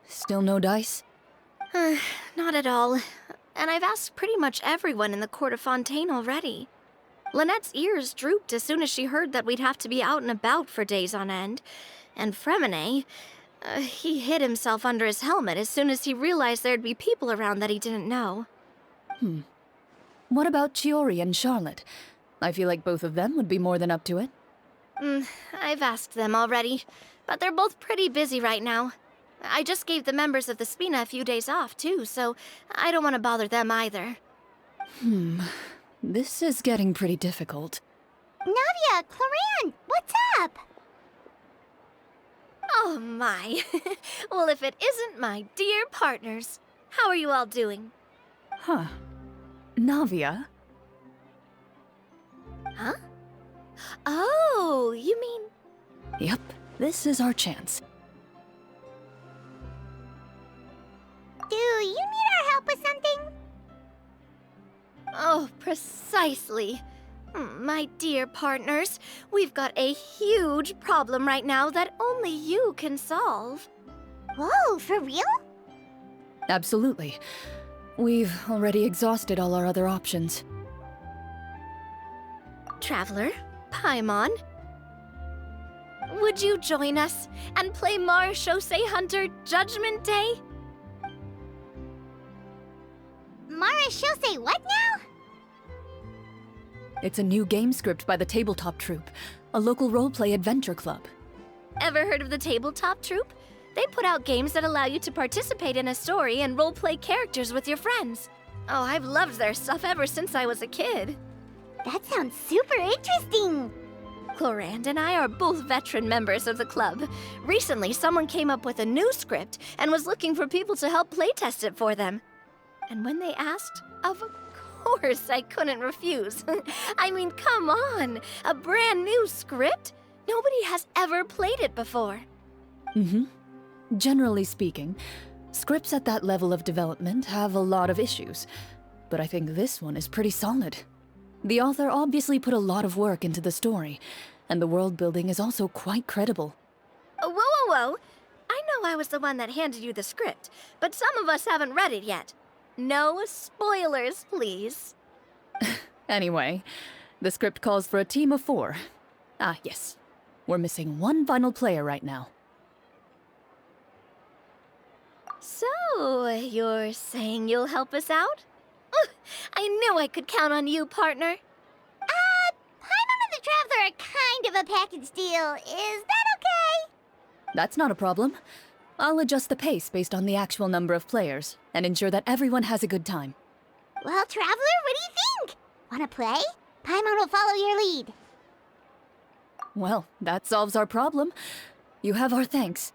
Still no dice? Not at all. And I've asked pretty much everyone in the court of Fontaine already. Lynette's ears drooped as soon as she heard that we'd have to be out and about for days on end. And Fremine, he hid himself under his helmet as soon as he realized there'd be people around that he didn't know. What about Chiori and Charlotte? I feel like both of them would be more than up to it. I've asked them already, but they're both pretty busy right now. I just gave the members of the Spina a few days off, too, so I don't want to bother them either. This is getting pretty difficult. Navia, Clorinde, what's up? Oh my. Well, if it isn't my dear partners. How are you all doing? Huh. Navia? Huh? Oh, you mean... Yep, this is our chance. Do you need our help with something? Oh, precisely. My dear partners, we've got a huge problem right now that only you can solve. Whoa, for real? Absolutely. We've already exhausted all our other options. Traveler, Paimon, would you join us and play Marechaussee Hunter Judgment Day? Marechaussee what now? It's a new game script by the Tabletop Troupe, a local roleplay adventure club. Ever heard of the Tabletop Troupe? They put out games that allow you to participate in a story and roleplay characters with your friends. Oh, I've loved their stuff ever since I was a kid. That sounds super interesting. Clorinde and I are both veteran members of the club. Recently, someone came up with a new script and was looking for people to help playtest it for them. And when they asked, of course I couldn't refuse. I mean, come on, a brand new script? Nobody has ever played it before. Generally speaking, scripts at that level of development have a lot of issues, but I think this one is pretty solid. The author obviously put a lot of work into the story, and the world building is also quite credible. Whoa. I know I was the one that handed you the script, but some of us haven't read it yet. No spoilers, please. Anyway, the script calls for a team of 4. Ah, yes. We're missing one final player right now. So, you're saying you'll help us out? I knew I could count on you, partner. Paimon and the Traveler are kind of a package deal. Is that okay? That's not a problem. I'll adjust the pace based on the actual number of players, and ensure that everyone has a good time. Well, Traveler, what do you think? Wanna play? Paimon will follow your lead. Well, that solves our problem. You have our thanks.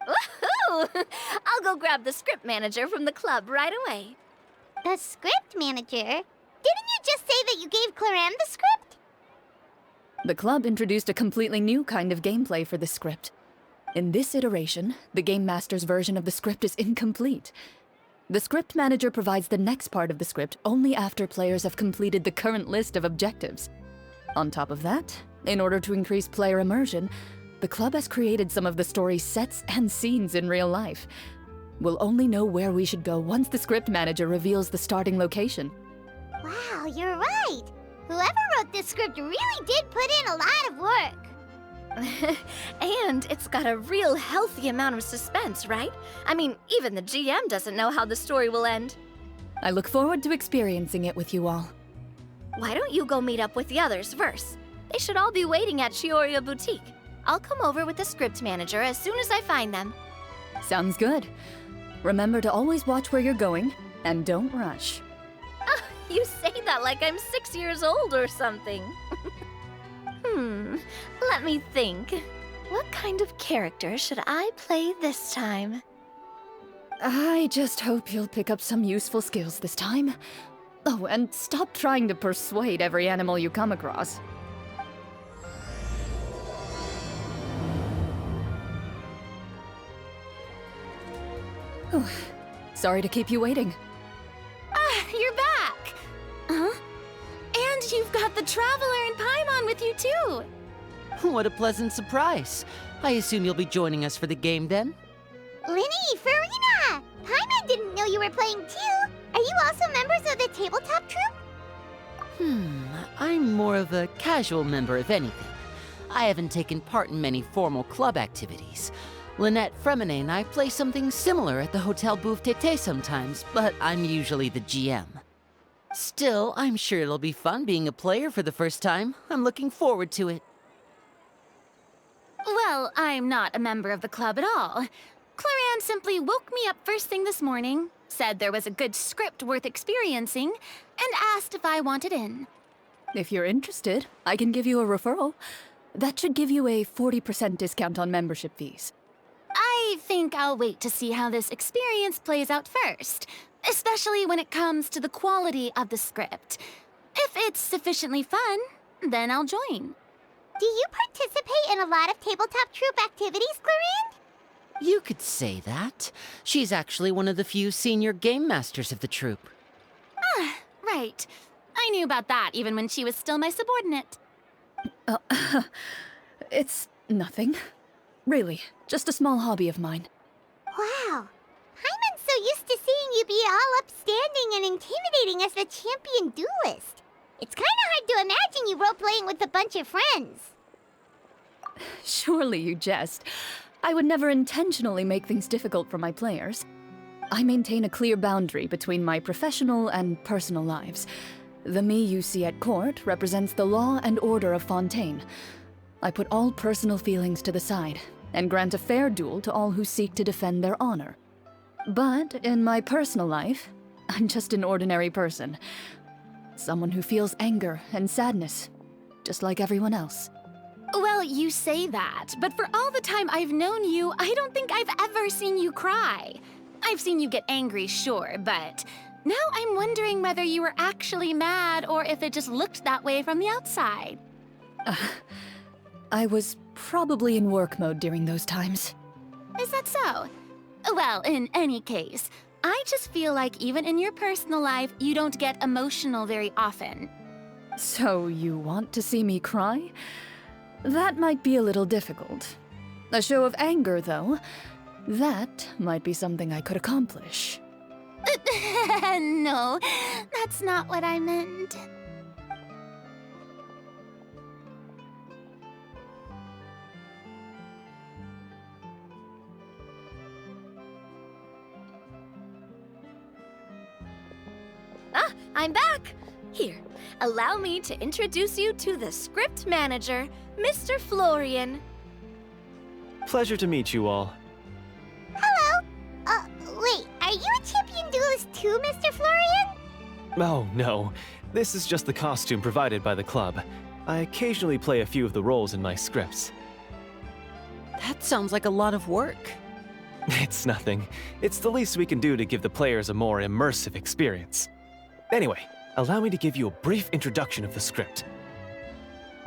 Woohoo! I'll go grab the script manager from the club right away. The script manager? Didn't you just say that you gave Clorinde the script? The club introduced a completely new kind of gameplay for this script. In this iteration, the Game Master's version of the script is incomplete. The script manager provides the next part of the script only after players have completed the current list of objectives. On top of that, in order to increase player immersion, the club has created some of the story's sets and scenes in real life. We'll only know where we should go once the script manager reveals the starting location. Wow, you're right. Whoever wrote this script really did put in a lot of work. And it's got a real healthy amount of suspense, right? I mean, even the GM doesn't know how the story will end. I look forward to experiencing it with you all. Why don't you go meet up with the others first? They should all be waiting at Chioria Boutique. I'll come over with the script manager as soon as I find them. Sounds good. Remember to always watch where you're going, and don't rush. You say that like I'm 6 years old or something. Let me think. What kind of character should I play this time? I just hope you'll pick up some useful skills this time. Oh, and stop trying to persuade every animal you come across. Oh, sorry to keep you waiting. You're back! Huh? And you've got the Traveler and Paimon with you too! What a pleasant surprise. I assume you'll be joining us for the game then? Linny, Farina! Paimon didn't know you were playing too. Are you also members of the tabletop troupe? I'm more of a casual member if anything. I haven't taken part in many formal club activities. Lynette Fremine and I play something similar at the Hotel Bouffe Tété sometimes, but I'm usually the GM. Still, I'm sure it'll be fun being a player for the first time. I'm looking forward to it. Well, I'm not a member of the club at all. Clorinde simply woke me up first thing this morning, said there was a good script worth experiencing, and asked if I wanted in. If you're interested, I can give you a referral. That should give you a 40% discount on membership fees. I think I'll wait to see how this experience plays out first, especially when it comes to the quality of the script. If it's sufficiently fun, then I'll join. Do you participate in a lot of tabletop troupe activities, Clorinde? You could say that. She's actually one of the few senior game masters of the troupe. Right. I knew about that even when she was still my subordinate. It's nothing. Really, just a small hobby of mine. Wow. Paimon's so used to seeing you be all upstanding and intimidating as the champion duelist. It's kind of hard to imagine you role-playing with a bunch of friends. Surely you jest. I would never intentionally make things difficult for my players. I maintain a clear boundary between my professional and personal lives. The me you see at court represents the law and order of Fontaine. I put all personal feelings to the side and grant a fair duel to all who seek to defend their honor. But in my personal life, I'm just an ordinary person. Someone who feels anger and sadness, just like everyone else. Well, you say that, but for all the time I've known you, I don't think I've ever seen you cry. I've seen you get angry, sure, but now I'm wondering whether you were actually mad or if it just looked that way from the outside. I was probably in work mode during those times. Is that so? Well, in any case, I just feel like even in your personal life, you don't get emotional very often. So you want to see me cry? That might be a little difficult. A show of anger, though, that might be something I could accomplish. No, that's not what I meant. Ah, I'm back! Here, allow me to introduce you to the script manager, Mr. Florian. Pleasure to meet you all. Hello? Wait, are you a champion duelist too, Mr. Florian? Oh, no. This is just the costume provided by the club. I occasionally play a few of the roles in my scripts. That sounds like a lot of work. It's nothing. It's the least we can do to give the players a more immersive experience. Anyway, allow me to give you a brief introduction of the script.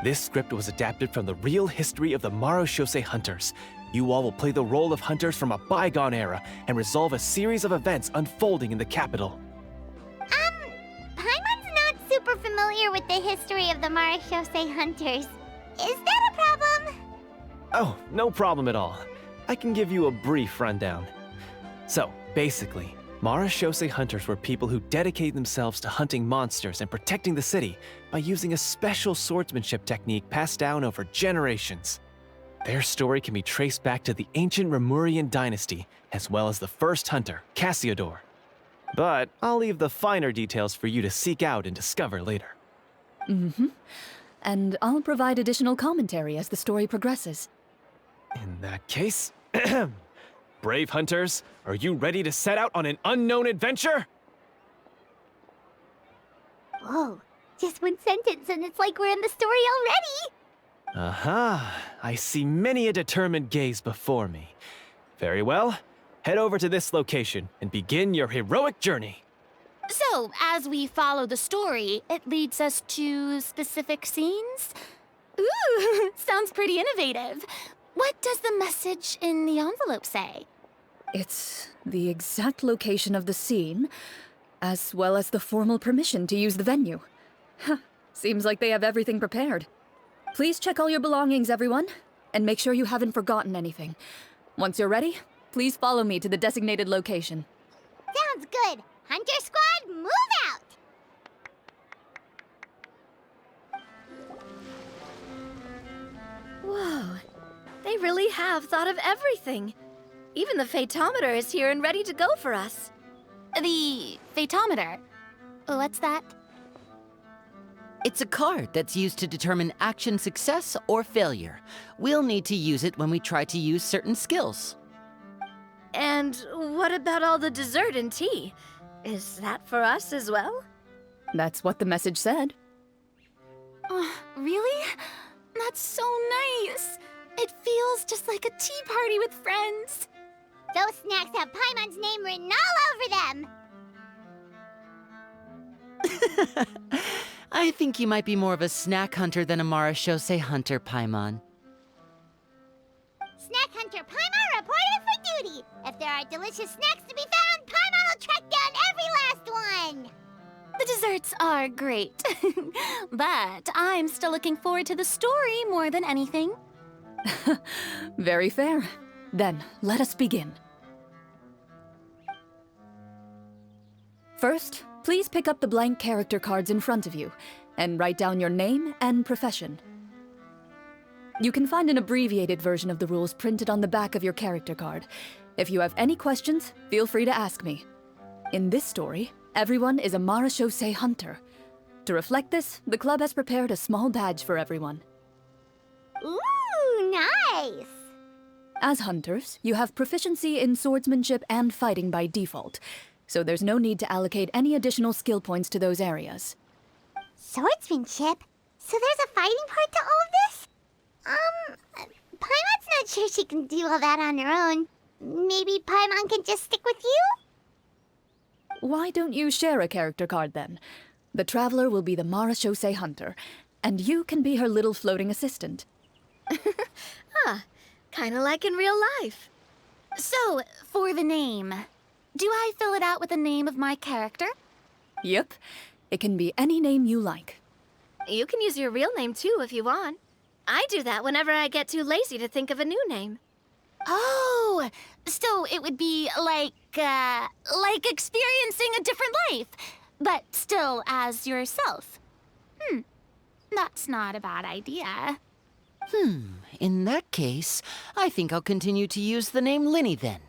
This script was adapted from the real history of the Marechaussee Hunters. You all will play the role of hunters from a bygone era and resolve a series of events unfolding in the capital. Paimon's not super familiar with the history of the Marechaussee Hunters. Is that a problem? Oh, no problem at all. I can give you a brief rundown. So, basically, Marechaussee Hunters were people who dedicated themselves to hunting monsters and protecting the city by using a special swordsmanship technique passed down over generations. Their story can be traced back to the ancient Remurian dynasty, as well as the first hunter, Cassiodor. But I'll leave the finer details for you to seek out and discover later. And I'll provide additional commentary as the story progresses. In that case, brave hunters, are you ready to set out on an unknown adventure? Whoa, just one sentence and it's like we're in the story already! Aha, I see many a determined gaze before me. Very well, head over to this location and begin your heroic journey. So, as we follow the story, it leads us to specific scenes? Ooh, sounds pretty innovative. What does the message in the envelope say? It's the exact location of the scene, as well as the formal permission to use the venue. Huh, seems like they have everything prepared. Please check all your belongings, everyone, and make sure you haven't forgotten anything. Once you're ready, Please follow me to the designated location. Sounds good. Hunter Squad, move out! Whoa. They really have thought of everything. Even the Fatometer is here and ready to go for us. The Fatometer? What's that? It's a card that's used to determine action success or failure. We'll need to use it when we try to use certain skills. And what about all the dessert and tea? Is that for us as well? That's what the message said. Really? That's so nice. It feels just like a tea party with friends. Those snacks have Paimon's name written all over them! I think you might be more of a snack hunter than a Marachose hunter, Paimon. Snack Hunter Paimon reported for duty! If there are delicious snacks to be found, Paimon will track down every last one! The desserts are great, but I'm still looking forward to the story more than anything. Very fair. Then, let us begin. First, please pick up the blank character cards in front of you and write down your name and profession. You can find an abbreviated version of the rules printed on the back of your character card. If you have any questions, feel free to ask me. In this story, everyone is a Marachose hunter. To reflect this, the club has prepared a small badge for everyone. Ooh, nice! As hunters, you have proficiency in swordsmanship and fighting by default, so there's no need to allocate any additional skill points to those areas. Swordsmanship? So there's a fighting part to all of this? Paimon's not sure she can do all that on her own. Maybe Paimon can just stick with you? Why don't you share a character card then? The Traveler will be the Marachose hunter, and you can be her little floating assistant. Kinda like in real life. So, for the name, do I fill it out with the name of my character? Yep, it can be any name you like. You can use your real name too if you want. I do that whenever I get too lazy to think of a new name. Oh, so it would be like experiencing a different life, but still as yourself. That's not a bad idea. In that case, I think I'll continue to use the name Linny then.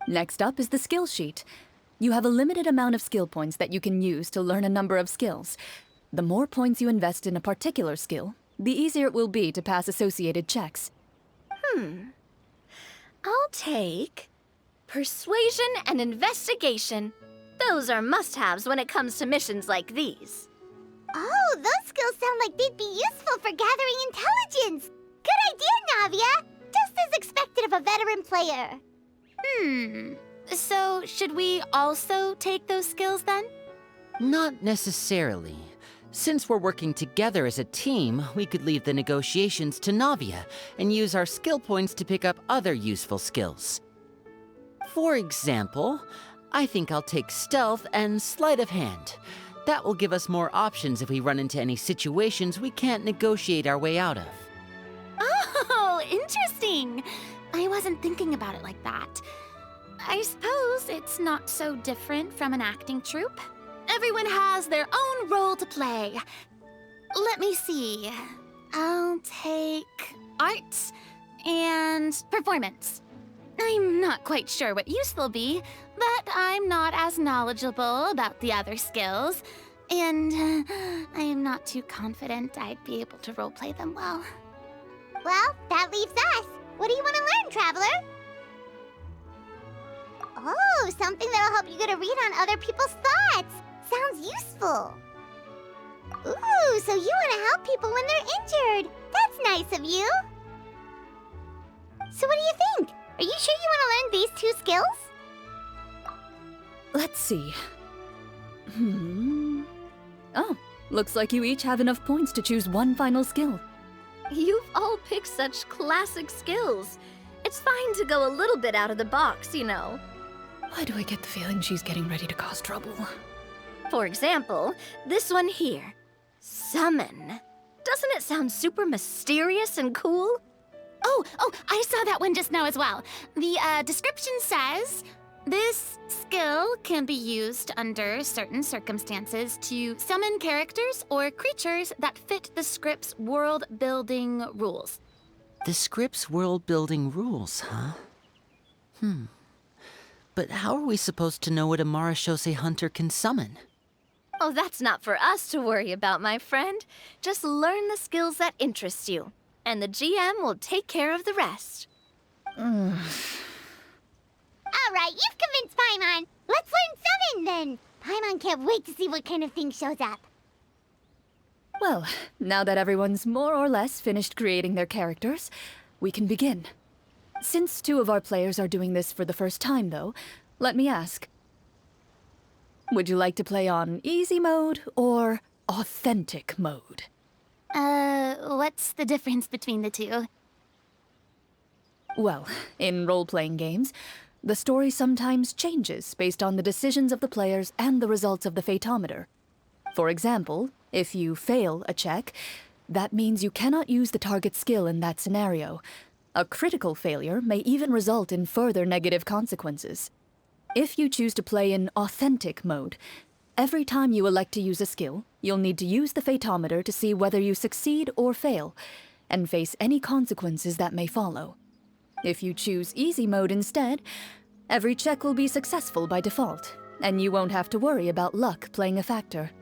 Next up is the skill sheet. You have a limited amount of skill points that you can use to learn a number of skills. The more points you invest in a particular skill, the easier it will be to pass associated checks. I'll take Persuasion and Investigation. Those are must-haves when it comes to missions like these. Oh, those skills sound like they'd be useful for gathering intelligence! Good idea, Navia! Just as expected of a veteran player. So should we also take those skills then? Not necessarily. Since we're working together as a team, we could leave the negotiations to Navia and use our skill points to pick up other useful skills. For example, I think I'll take Stealth and Sleight of Hand. That will give us more options if we run into any situations we can't negotiate our way out of. Oh, interesting. I wasn't thinking about it like that. I suppose it's not so different from an acting troupe. Everyone has their own role to play. Let me see. I'll take arts and performance. I'm not quite sure what use they'll be, but I'm not as knowledgeable about the other skills, and I am not too confident I'd be able to roleplay them well. Well, that leaves us. What do you want to learn, Traveler? Oh, something that'll help you get a read on other people's thoughts. Sounds useful. Ooh, so you want to help people when they're injured. That's nice of you. So what do you think? Are you sure you want to learn these two skills? Let's see. Oh, looks like you each have enough points to choose one final skill. You've all picked such classic skills. It's fine to go a little bit out of the box, you know. Why do I get the feeling she's getting ready to cause trouble? For example, this one here. Summon. Doesn't it sound super mysterious and cool? Oh, I saw that one just now as well. The description says, this skill can be used under certain circumstances to summon characters or creatures that fit the script's world-building rules. The script's world-building rules, huh? But how are we supposed to know what a Marashose hunter can summon? Oh, that's not for us to worry about, my friend. Just learn the skills that interest you, and the GM will take care of the rest. Alright, you've convinced Paimon. Let's learn summon then. Paimon can't wait to see what kind of thing shows up. Well, now that everyone's more or less finished creating their characters, we can begin. Since 2 of our players are doing this for the first time, though, let me ask. Would you like to play on easy mode or authentic mode? What's the difference between the two? Well, in role-playing games, the story sometimes changes based on the decisions of the players and the results of the Fatometer. For example, if you fail a check, that means you cannot use the target skill in that scenario. A critical failure may even result in further negative consequences. If you choose to play in authentic mode, every time you elect to use a skill, you'll need to use the Fatometer to see whether you succeed or fail, and face any consequences that may follow. If you choose easy mode instead, every check will be successful by default, and you won't have to worry about luck playing a factor.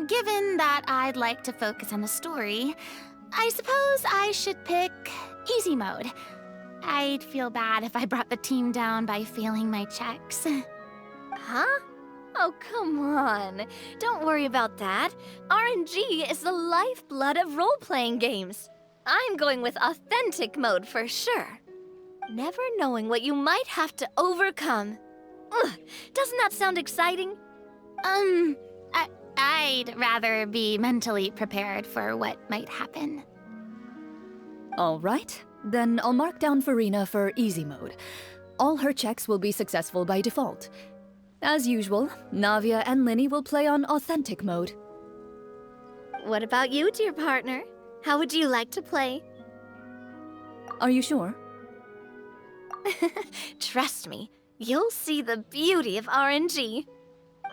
Given that I'd like to focus on the story, I suppose I should pick easy mode. I'd feel bad if I brought the team down by failing my checks. Huh? Oh, come on. Don't worry about that. RNG is the lifeblood of role-playing games. I'm going with authentic mode for sure. Never knowing what you might have to overcome. Ugh, doesn't that sound exciting? I'd rather be mentally prepared for what might happen. All right, then I'll mark down Farina for easy mode. All her checks will be successful by default. As usual, Navia and Linny will play on authentic mode. What about you, dear partner? How would you like to play? Are you sure? Trust me, you'll see the beauty of RNG.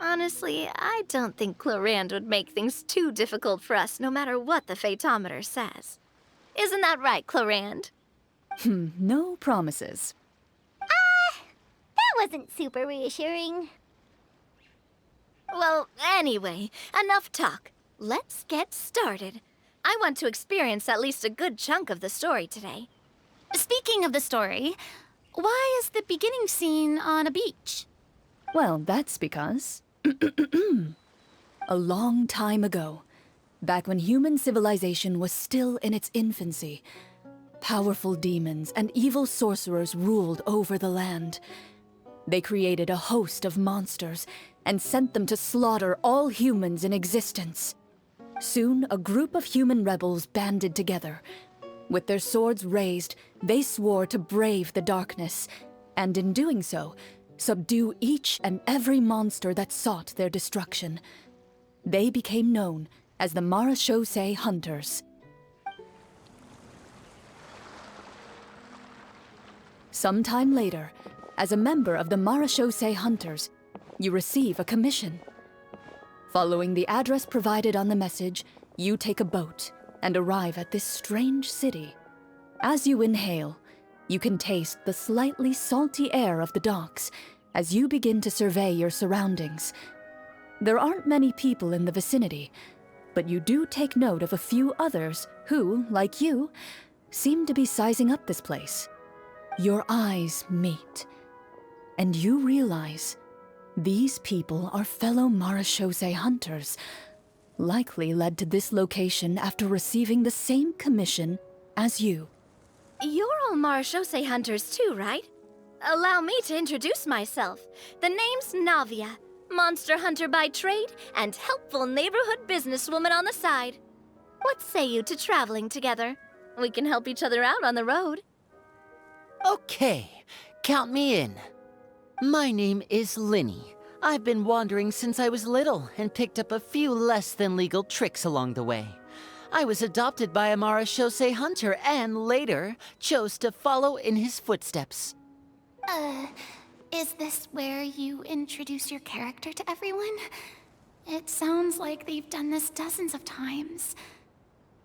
Honestly, I don't think Clorinde would make things too difficult for us no matter what the Fatometer says. Isn't that right, Clorinde? No promises. That wasn't super reassuring. Well, anyway, enough talk. Let's get started. I want to experience at least a good chunk of the story today. Speaking of the story, why is the beginning scene on a beach? Well, that's because... a long time ago, back when human civilization was still in its infancy, powerful demons and evil sorcerers ruled over the land. They created a host of monsters and sent them to slaughter all humans in existence. Soon, a group of human rebels banded together. With their swords raised, they swore to brave the darkness, and in doing so, subdue each and every monster that sought their destruction. They became known as the Marashose Hunters. Sometime later, as a member of the Marashose Hunters, you receive a commission. Following the address provided on the message, you take a boat and arrive at this strange city. As you inhale, you can taste the slightly salty air of the docks as you begin to survey your surroundings. There aren't many people in the vicinity, but you do take note of a few others who, like you, seem to be sizing up this place. Your eyes meet, and you realize these people are fellow Marashose hunters, likely led to this location after receiving the same commission as you. You're all Marashose hunters too, right? Allow me to introduce myself. The name's Navia, monster hunter by trade and helpful neighborhood businesswoman on the side. What say you to traveling together? We can help each other out on the road. Okay, count me in. My name is Linny. I've been wandering since I was little and picked up a few less than legal tricks along the way. I was adopted by a Marashose hunter and later chose to follow in his footsteps. Is this where you introduce your character to everyone? It sounds like they've done this dozens of times.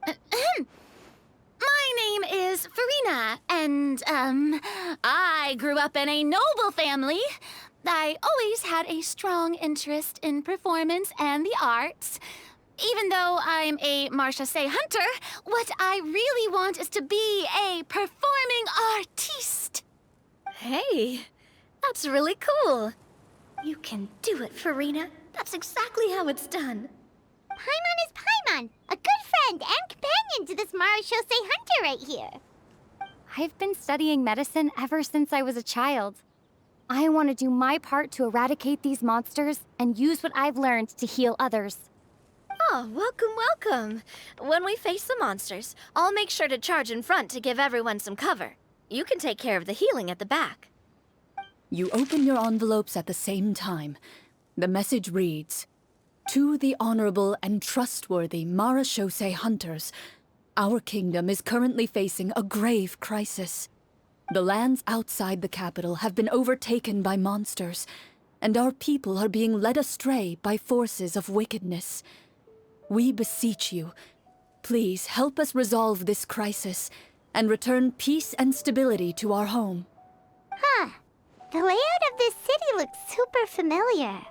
My name is Farina, and, I grew up in a noble family. I always had a strong interest in performance and the arts. Even though I'm a Marashose hunter, what I really want is to be a performing artiste. Hey, that's really cool. You can do it, Farina. That's exactly how it's done. Paimon is Paimon, a good friend and companion to this Marashose hunter right here. I've been studying medicine ever since I was a child. I want to do my part to eradicate these monsters and use what I've learned to heal others. Oh, welcome, welcome. When we face the monsters, I'll make sure to charge in front to give everyone some cover. You can take care of the healing at the back. You open your envelopes at the same time. The message reads, "To the honorable and trustworthy Marashose hunters, our kingdom is currently facing a grave crisis. The lands outside the capital have been overtaken by monsters, and our people are being led astray by forces of wickedness. We beseech you, please help us resolve this crisis and return peace and stability to our home." Huh. The layout of this city looks super familiar.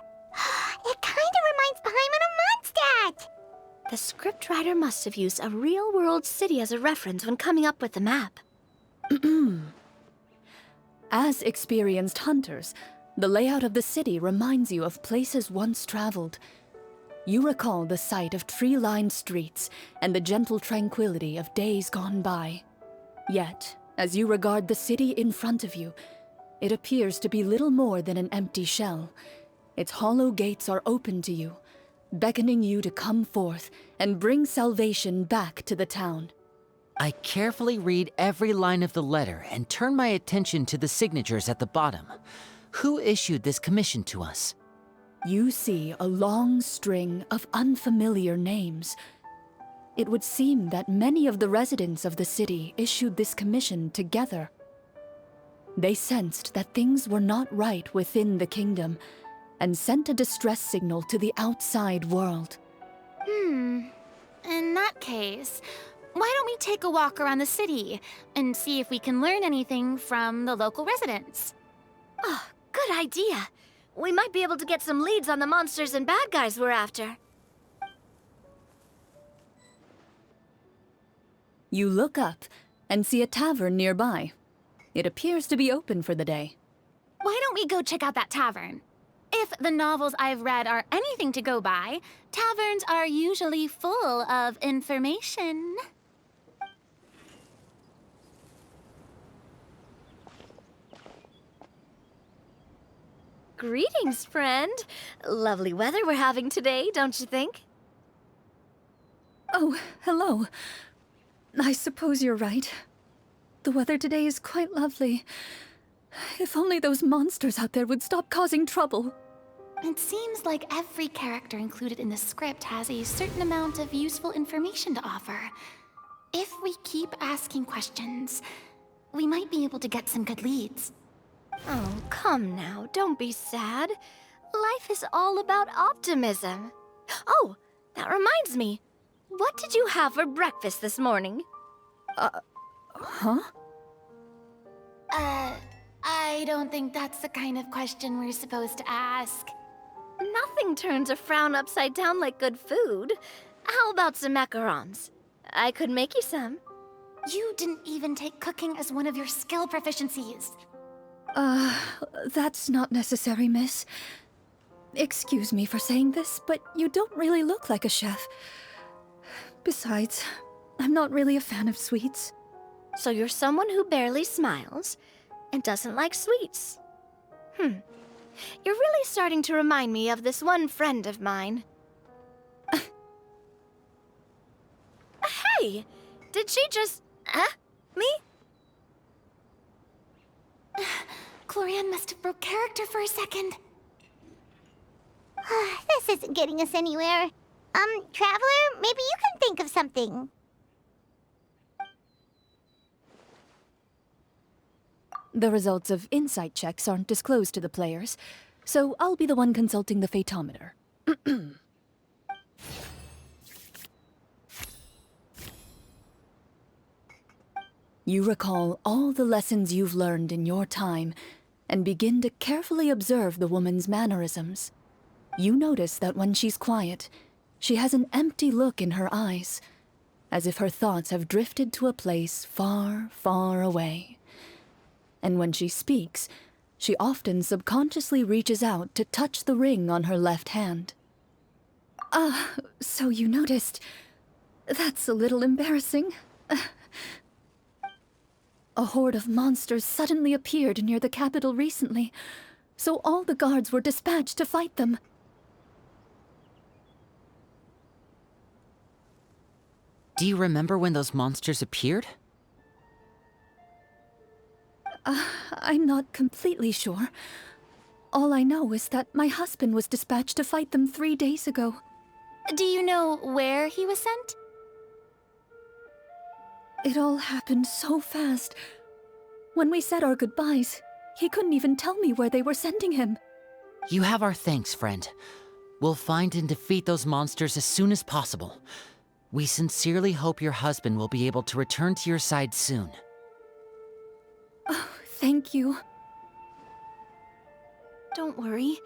It kinda reminds Paimon of Mondstadt! The scriptwriter must have used a real-world city as a reference when coming up with the map. As experienced hunters, the layout of the city reminds you of places once traveled. You recall the sight of tree-lined streets and the gentle tranquility of days gone by. Yet, as you regard the city in front of you, it appears to be little more than an empty shell. Its hollow gates are open to you, beckoning you to come forth and bring salvation back to the town. I carefully read every line of the letter and turn my attention to the signatures at the bottom. Who issued this commission to us? You see a long string of unfamiliar names. It would seem that many of the residents of the city issued this commission together. They sensed that things were not right within the kingdom and sent a distress signal to the outside world. In that case, why don't we take a walk around the city and see if we can learn anything from the local residents? Oh, good idea. We might be able to get some leads on the monsters and bad guys we're after. You look up and see a tavern nearby. It appears to be open for the day. Why don't we go check out that tavern? If the novels I've read are anything to go by, taverns are usually full of information. Greetings, friend. Lovely weather we're having today, don't you think? Oh, hello. I suppose you're right. The weather today is quite lovely. If only those monsters out there would stop causing trouble. It seems like every character included in the script has a certain amount of useful information to offer. If we keep asking questions, we might be able to get some good leads. Oh, come now, don't be sad. Life is all about optimism. Oh, that reminds me. What did you have for breakfast this morning? Huh? I don't think that's the kind of question we're supposed to ask. Nothing turns a frown upside down like good food. How about some macarons? I could make you some. You didn't even take cooking as one of your skill proficiencies. That's not necessary, miss. Excuse me for saying this, but you don't really look like a chef. Besides, I'm not really a fan of sweets. So you're someone who barely smiles and doesn't like sweets. You're really starting to remind me of this one friend of mine. Hey! Did she just... me? Clorinde must have broke character for a second. This isn't getting us anywhere. Traveler, maybe you can think of something. The results of insight checks aren't disclosed to the players, so I'll be the one consulting the fatometer. You recall all the lessons you've learned in your time and begin to carefully observe the woman's mannerisms. You notice that when she's quiet, she has an empty look in her eyes, as if her thoughts have drifted to a place far, far away. And when she speaks, she often subconsciously reaches out to touch the ring on her left hand. So you noticed. That's a little embarrassing. A horde of monsters suddenly appeared near the capital recently, so all the guards were dispatched to fight them. Do you remember when those monsters appeared? I'm not completely sure. All I know is that my husband was dispatched to fight them 3 days ago. Do you know where he was sent? It all happened so fast. When we said our goodbyes, he couldn't even tell me where they were sending him. You have our thanks, friend. We'll find and defeat those monsters as soon as possible. We sincerely hope your husband will be able to return to your side soon. Oh, thank you. Don't worry.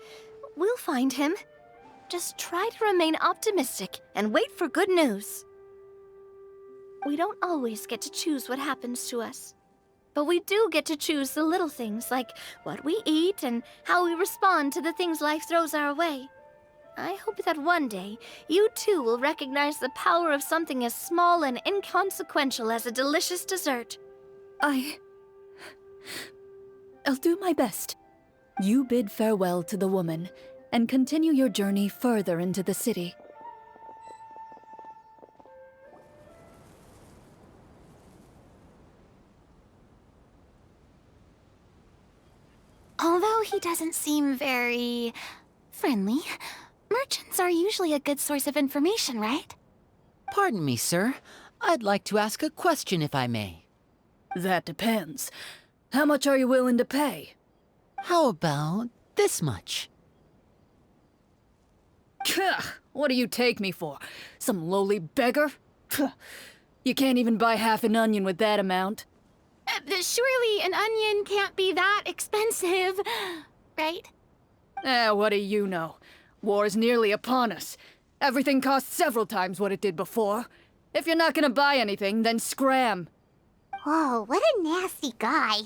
We'll find him. Just try to remain optimistic and wait for good news. We don't always get to choose what happens to us. But we do get to choose the little things, like what we eat and how we respond to the things life throws our way. I hope that one day, you too will recognize the power of something as small and inconsequential as a delicious dessert. I'll do my best. You bid farewell to the woman, and continue your journey further into the city. Although he doesn't seem very friendly, merchants are usually a good source of information, right? Pardon me, sir. I'd like to ask a question if I may. That depends. How much are you willing to pay? How about this much? What do you take me for? Some lowly beggar? You can't even buy half an onion with that amount. Surely an onion can't be that expensive, right? What do you know? War's nearly upon us. Everything costs several times what it did before. If you're not gonna buy anything, then scram. Whoa, what a nasty guy.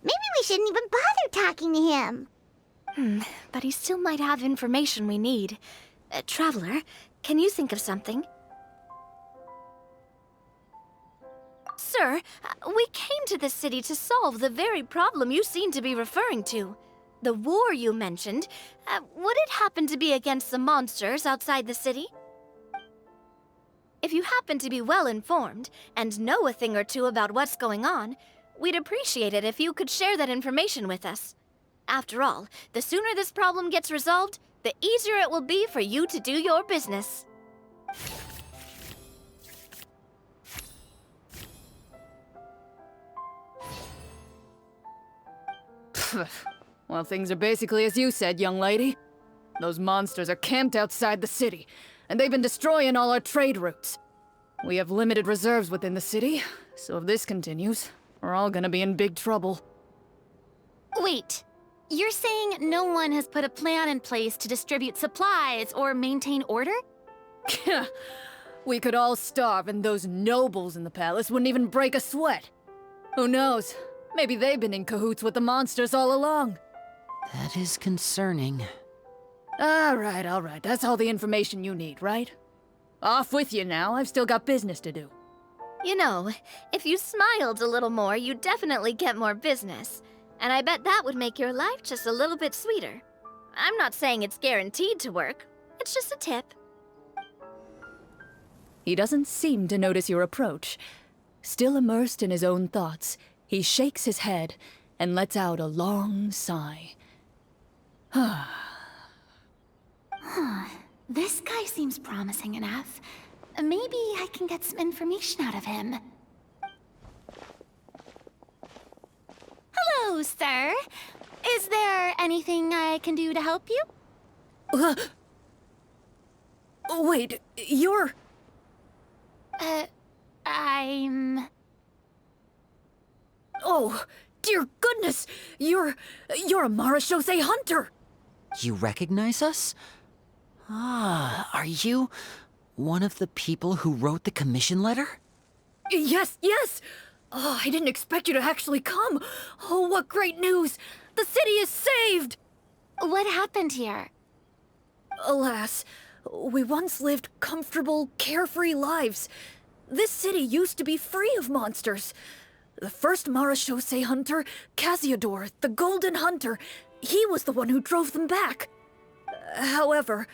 Maybe we shouldn't even bother talking to him. But he still might have information we need. Traveler, can you think of something? Sir, we came to this city to solve the very problem you seem to be referring to. The war you mentioned, would it happen to be against the monsters outside the city? If you happen to be well informed and know a thing or two about what's going on, we'd appreciate it if you could share that information with us. After all, the sooner this problem gets resolved, the easier it will be for you to do your business. Well, things are basically as you said, young lady. Those monsters are camped outside the city, and they've been destroying all our trade routes. We have limited reserves within the city, so if this continues, we're all gonna be in big trouble. Wait, you're saying no one has put a plan in place to distribute supplies or maintain order? We could all starve, and those nobles in the palace wouldn't even break a sweat. Who knows? Maybe they've been in cahoots with the monsters all along. That is concerning. All right. That's all the information you need, right? Off with you now. I've still got business to do. You know, if you smiled a little more, you'd definitely get more business. And I bet that would make your life just a little bit sweeter. I'm not saying it's guaranteed to work. It's just a tip. He doesn't seem to notice your approach. Still immersed in his own thoughts, he shakes his head and lets out a long sigh. This guy seems promising enough. Maybe I can get some information out of him. Hello, sir. Is there anything I can do to help you? Wait, you're... I'm... Oh, dear goodness! You're a Marashose hunter! You recognize us? Ah, are you one of the people who wrote the commission letter? Yes, yes! Oh, I didn't expect you to actually come! Oh, what great news! The city is saved! What happened here? Alas, we once lived comfortable, carefree lives. This city used to be free of monsters. The first Marashose hunter, Casiodor, the Golden Hunter, he was the one who drove them back. However,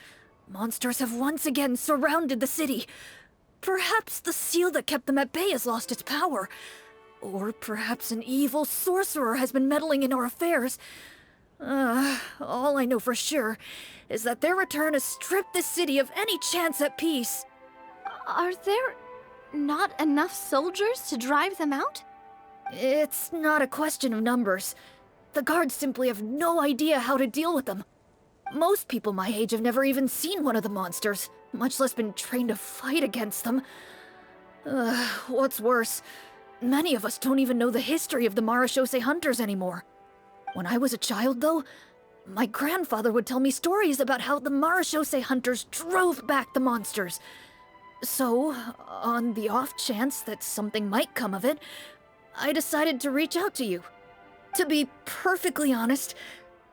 monsters have once again surrounded the city. Perhaps the seal that kept them at bay has lost its power. Or perhaps an evil sorcerer has been meddling in our affairs. All I know for sure is that their return has stripped the city of any chance at peace. Are there not enough soldiers to drive them out? It's not a question of numbers. The guards simply have no idea how to deal with them. Most people my age have never even seen one of the monsters, much less been trained to fight against them. What's worse, many of us don't even know the history of the Marashose hunters anymore. When I was a child, though, my grandfather would tell me stories about how the Marashose hunters drove back the monsters. So, on the off chance that something might come of it, I decided to reach out to you. To be perfectly honest,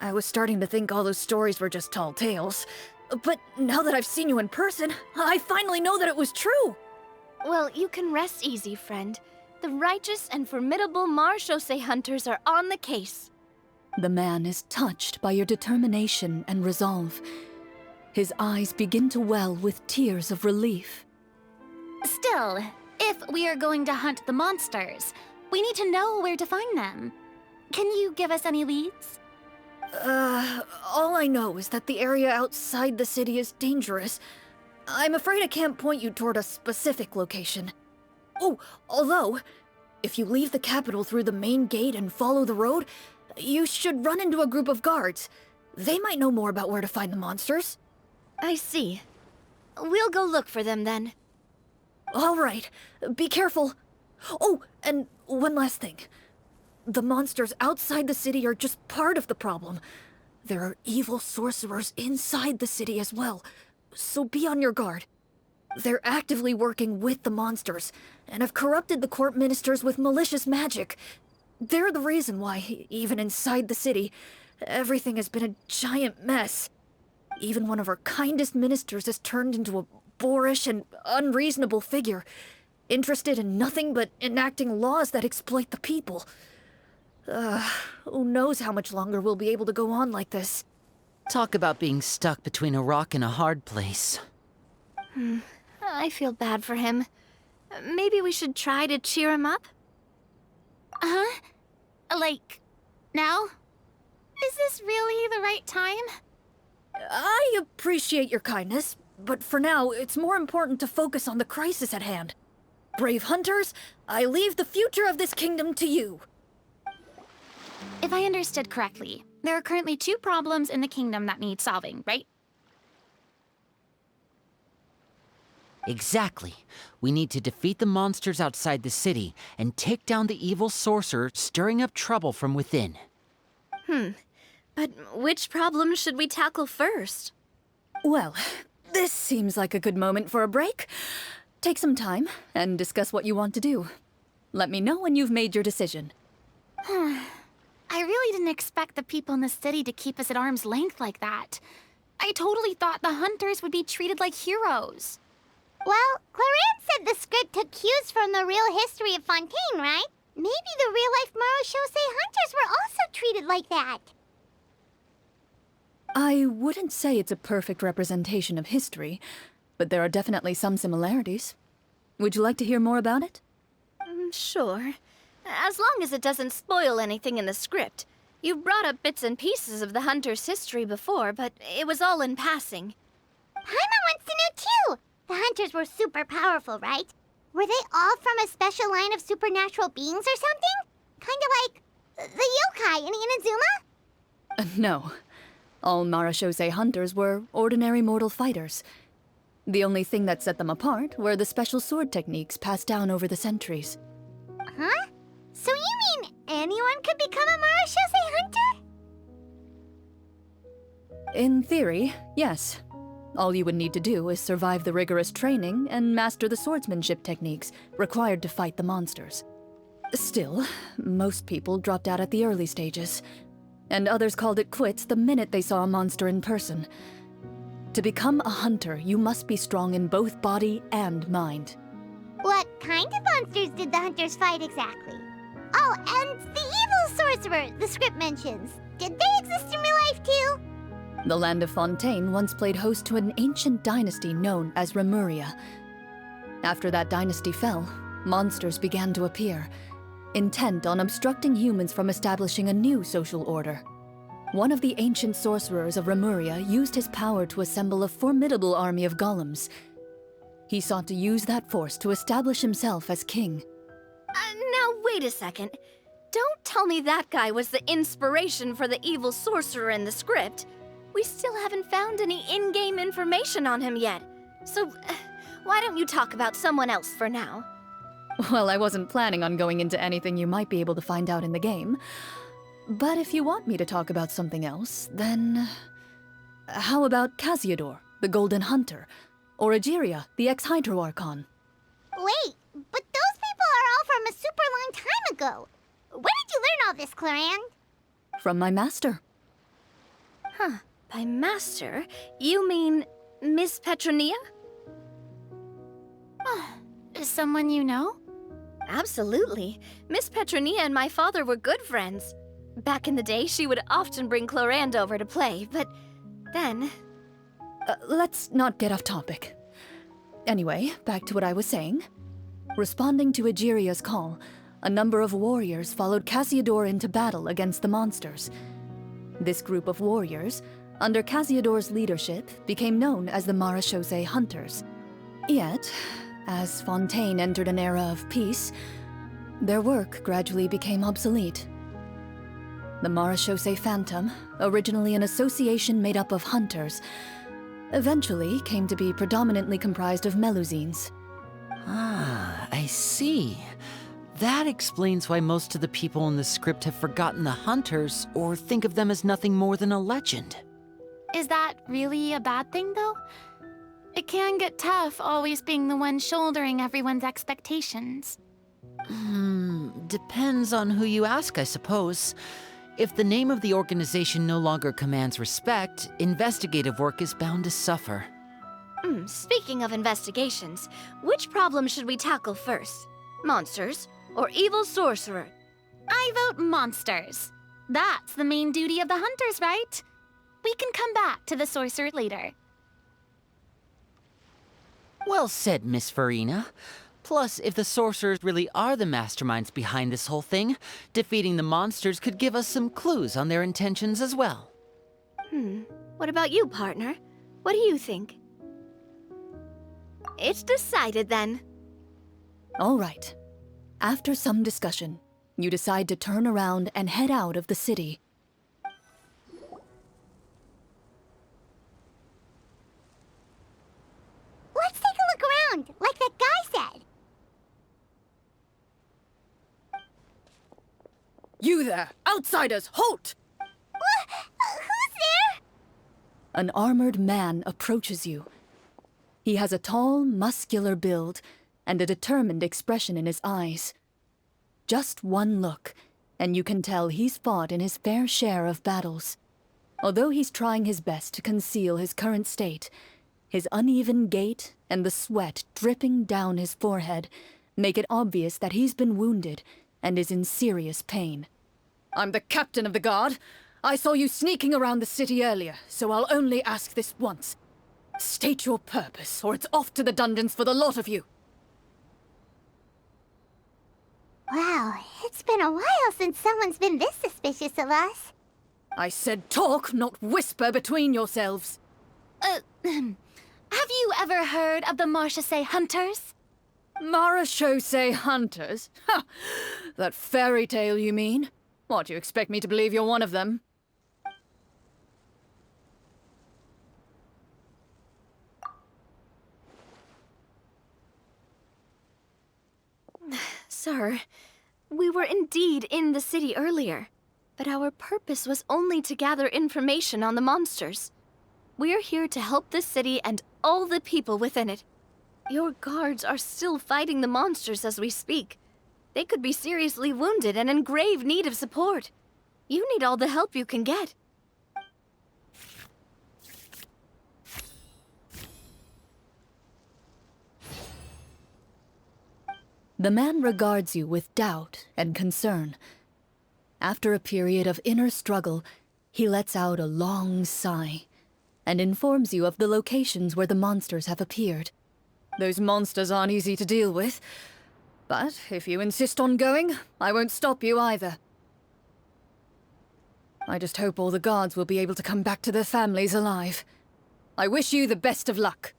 I was starting to think all those stories were just tall tales. But now that I've seen you in person, I finally know that it was true! Well, you can rest easy, friend. The righteous and formidable Marashose hunters are on the case. The man is touched by your determination and resolve. His eyes begin to well with tears of relief. Still, if we are going to hunt the monsters, we need to know where to find them. Can you give us any leads? All I know is that the area outside the city is dangerous. I'm afraid I can't point you toward a specific location. Oh, although, if you leave the capital through the main gate and follow the road, you should run into a group of guards. They might know more about where to find the monsters. I see. We'll go look for them then. All right, be careful. Oh, and one last thing. The monsters outside the city are just part of the problem. There are evil sorcerers inside the city as well, so be on your guard. They're actively working with the monsters, and have corrupted the court ministers with malicious magic. They're the reason why, even inside the city, everything has been a giant mess. Even one of our kindest ministers has turned into a boorish and unreasonable figure, interested in nothing but enacting laws that exploit the people. Who knows how much longer we'll be able to go on like this. Talk about being stuck between a rock and a hard place. I feel bad for him. Maybe we should try to cheer him up? Huh? Like, now? Is this really the right time? I appreciate your kindness, but for now, it's more important to focus on the crisis at hand. Brave hunters, I leave the future of this kingdom to you. If I understood correctly, there are currently 2 problems in the kingdom that need solving, right? Exactly. We need to defeat the monsters outside the city and take down the evil sorcerer stirring up trouble from within. But which problem should we tackle first? Well, this seems like a good moment for a break. Take some time and discuss what you want to do. Let me know when you've made your decision. I really didn't expect the people in the city to keep us at arm's length like that. I totally thought the hunters would be treated like heroes. Well, Clorinde said the script took cues from the real history of Fontaine, right? Maybe the real-life Marashose hunters were also treated like that. I wouldn't say it's a perfect representation of history, but there are definitely some similarities. Would you like to hear more about it? Sure. As long as it doesn't spoil anything in the script. You brought up bits and pieces of the hunter's history before, but it was all in passing. Paimon wants to know too! The hunters were super powerful, right? Were they all from a special line of supernatural beings or something? Kind of like the yokai in Inazuma? No. All Marashose hunters were ordinary mortal fighters. The only thing that set them apart were the special sword techniques passed down over the centuries. Huh? So you mean anyone could become a Marashose hunter? In theory, yes. All you would need to do is survive the rigorous training and master the swordsmanship techniques required to fight the monsters. Still, most people dropped out at the early stages, and others called it quits the minute they saw a monster in person. To become a hunter, you must be strong in both body and mind. What kind of monsters did the hunters fight exactly? Oh, and the evil sorcerer the script mentions. Did they exist in real life too? The land of Fontaine once played host to an ancient dynasty known as Remuria. After that dynasty fell, monsters began to appear, intent on obstructing humans from establishing a new social order. One of the ancient sorcerers of Remuria used his power to assemble a formidable army of golems. He sought to use that force to establish himself as king. Now wait a second. Don't tell me that guy was the inspiration for the evil sorcerer in the script. We still haven't found any in-game information on him yet. So, why don't you talk about someone else for now? Well, I wasn't planning on going into anything you might be able to find out in the game. But if you want me to talk about something else, then... How about Casiodor, the Golden Hunter? Or Egeria, the ex-Hydro Archon? Wait, but those people are all from a super long time ago. Where did you learn all this, Clorinde? From my master. Huh. By master, you mean Miss Petronia? Is someone you know? Absolutely. Miss Petronia and my father were good friends. Back in the day, she would often bring Clorinde over to play, but then... Let's not get off topic. Anyway, back to what I was saying. Responding to Egeria's call, a number of warriors followed Casiodor into battle against the monsters. This group of warriors, under Casiodor's leadership, became known as the Marashose Hunters. Yet, as Fontaine entered an era of peace, their work gradually became obsolete. The Marashose Phantom, originally an association made up of hunters, eventually came to be predominantly comprised of Melusines. Ah, I see. That explains why most of the people in the script have forgotten the hunters or think of them as nothing more than a legend. Is that really a bad thing, though? It can get tough always being the one shouldering everyone's expectations. Depends on who you ask, I suppose. If the name of the organization no longer commands respect, investigative work is bound to suffer. Speaking of investigations, which problem should we tackle first? Monsters or evil sorcerer? I vote monsters. That's the main duty of the hunters, right? We can come back to the sorcerer later. Well said, Miss Farina. Plus, if the sorcerers really are the masterminds behind this whole thing, defeating the monsters could give us some clues on their intentions as well. What about you, partner? What do you think? It's decided then. All right. After some discussion, you decide to turn around and head out of the city. Let's take a look around, like that guy said. You there! Outsiders, halt! Who's there? An armored man approaches you. He has a tall, muscular build and a determined expression in his eyes. Just one look, and you can tell he's fought in his fair share of battles. Although he's trying his best to conceal his current state, his uneven gait and the sweat dripping down his forehead make it obvious that he's been wounded and is in serious pain. I'm the captain of the guard. I saw you sneaking around the city earlier, so I'll only ask this once. State your purpose, or it's off to the dungeons for the lot of you. Wow, it's been a while since someone's been this suspicious of us. I said talk, not whisper between yourselves. Have you ever heard of the Marchese Hunters? Marachose hunters? Ha! That fairy tale, you mean? What, you expect me to believe you're one of them? Sir, we were indeed in the city earlier, but our purpose was only to gather information on the monsters. We're here to help the city and all the people within it. Your guards are still fighting the monsters as we speak. They could be seriously wounded and in grave need of support. You need all the help you can get. The man regards you with doubt and concern. After a period of inner struggle, he lets out a long sigh and informs you of the locations where the monsters have appeared. Those monsters aren't easy to deal with, but if you insist on going, I won't stop you either. I just hope all the guards will be able to come back to their families alive. I wish you the best of luck.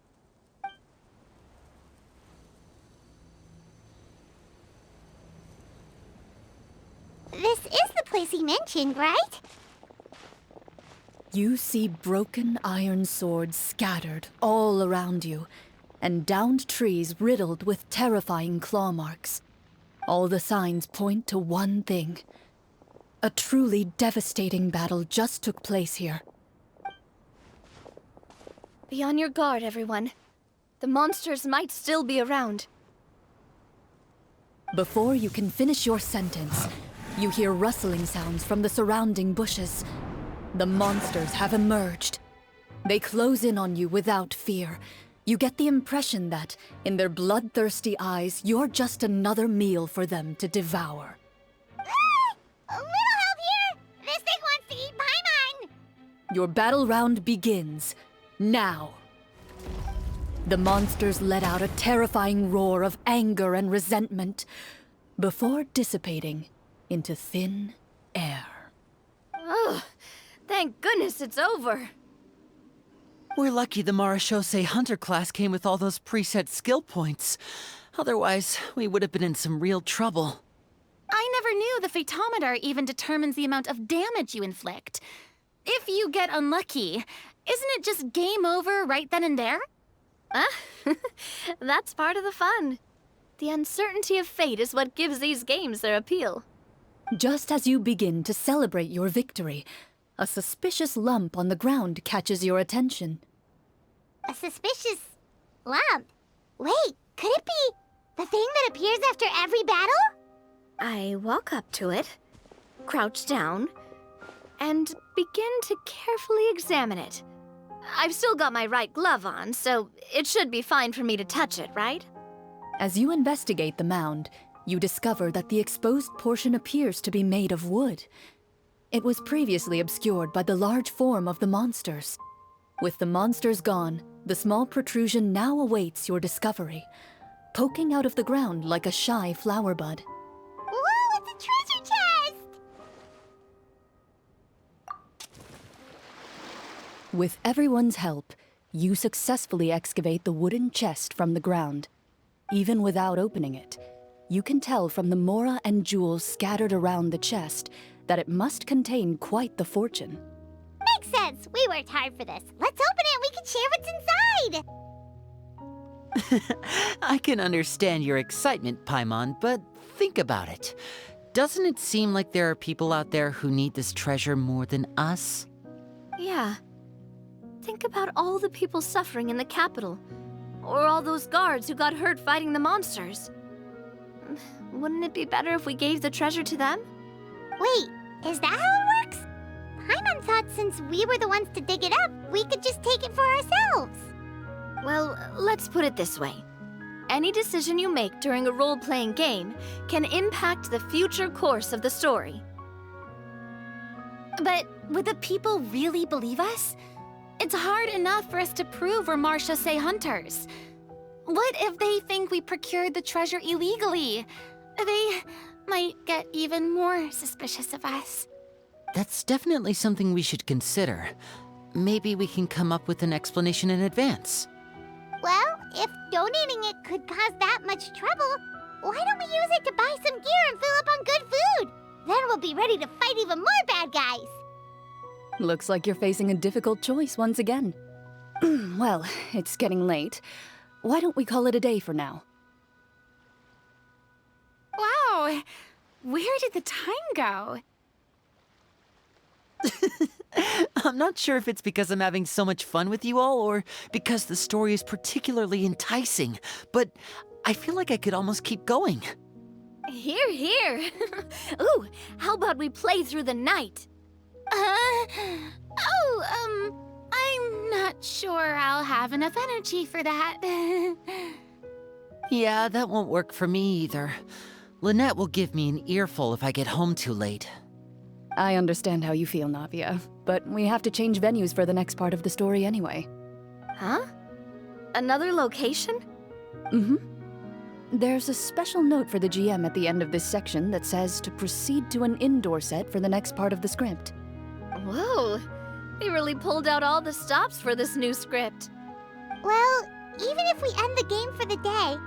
This is the place he mentioned, right? You see broken iron swords scattered all around you, and downed trees riddled with terrifying claw marks. All the signs point to one thing. A truly devastating battle just took place here. Be on your guard, everyone. The monsters might still be around. Before you can finish your sentence, you hear rustling sounds from the surrounding bushes. The monsters have emerged. They close in on you without fear. You get the impression that, in their bloodthirsty eyes, you're just another meal for them to devour. A little help here! This thing wants to eat Paimon! Your battle round begins now. The monsters let out a terrifying roar of anger and resentment before dissipating into thin air. Ugh, thank goodness it's over. We're lucky the Marachose Hunter class came with all those preset skill points. Otherwise, we would have been in some real trouble. I never knew the photometer even determines the amount of damage you inflict. If you get unlucky, isn't it just game over right then and there? That's part of the fun. The uncertainty of fate is what gives these games their appeal. Just as you begin to celebrate your victory, a suspicious lump on the ground catches your attention. A suspicious lump? Wait, could it be the thing that appears after every battle? I walk up to it, crouch down, and begin to carefully examine it. I've still got my right glove on, so it should be fine for me to touch it, right? As you investigate the mound, you discover that the exposed portion appears to be made of wood. It was previously obscured by the large form of the monsters. With the monsters gone, the small protrusion now awaits your discovery, poking out of the ground like a shy flower bud. Whoa, it's a treasure chest! With everyone's help, you successfully excavate the wooden chest from the ground. Even without opening it, you can tell from the mora and jewels scattered around the chest that it must contain quite the fortune. Makes sense. We worked hard for this. Let's open it and we can share what's inside! I can understand your excitement, Paimon, but think about it. Doesn't it seem like there are people out there who need this treasure more than us? Yeah. Think about all the people suffering in the capital. Or all those guards who got hurt fighting the monsters. Wouldn't it be better if we gave the treasure to them? Wait, is that how it works? Paimon thought since we were the ones to dig it up, we could just take it for ourselves. Well, let's put it this way. Any decision you make during a role-playing game can impact the future course of the story. But would the people really believe us? It's hard enough for us to prove we're Marchese Hunters. What if they think we procured the treasure illegally? They might get even more suspicious of us. That's definitely something we should consider. Maybe we can come up with an explanation in advance. Well, if donating it could cause that much trouble, why don't we use it to buy some gear and fill up on good food? Then we'll be ready to fight even more bad guys. Looks like you're facing a difficult choice once again. Well, it's getting late. Why don't we call it a day for now? Wow, where did the time go? I'm not sure if it's because I'm having so much fun with you all or because the story is particularly enticing, but I feel like I could almost keep going. Here, here. Ooh, how about we play through the night? I'm not sure I'll have enough energy for that. Yeah, that won't work for me either. Lynette will give me an earful if I get home too late. I understand how you feel, Navia, but we have to change venues for the next part of the story anyway. Huh? Another location? Mm-hmm. There's a special note for the GM at the end of this section that says to proceed to an indoor set for the next part of the script. Whoa, they really pulled out all the stops for this new script. Well, even if we end the game for the day,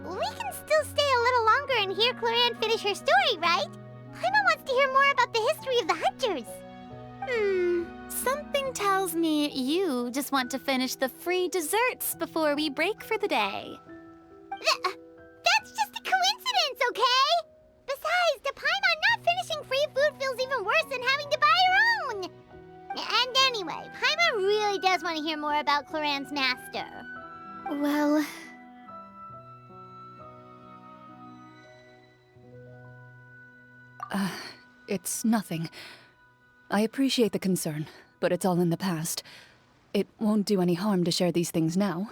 we can still stay a little longer and hear Clorinde finish her story, right? Paimon wants to hear more about the history of the Hunters. Something tells me you just want to finish the free desserts before we break for the day. That's just a coincidence, okay? Besides, to Paimon, not finishing free food feels even worse than having to buy her own. And anyway, Paimon really does want to hear more about Clorinde's master. Well... It's nothing. I appreciate the concern, but it's all in the past. It won't do any harm to share these things now.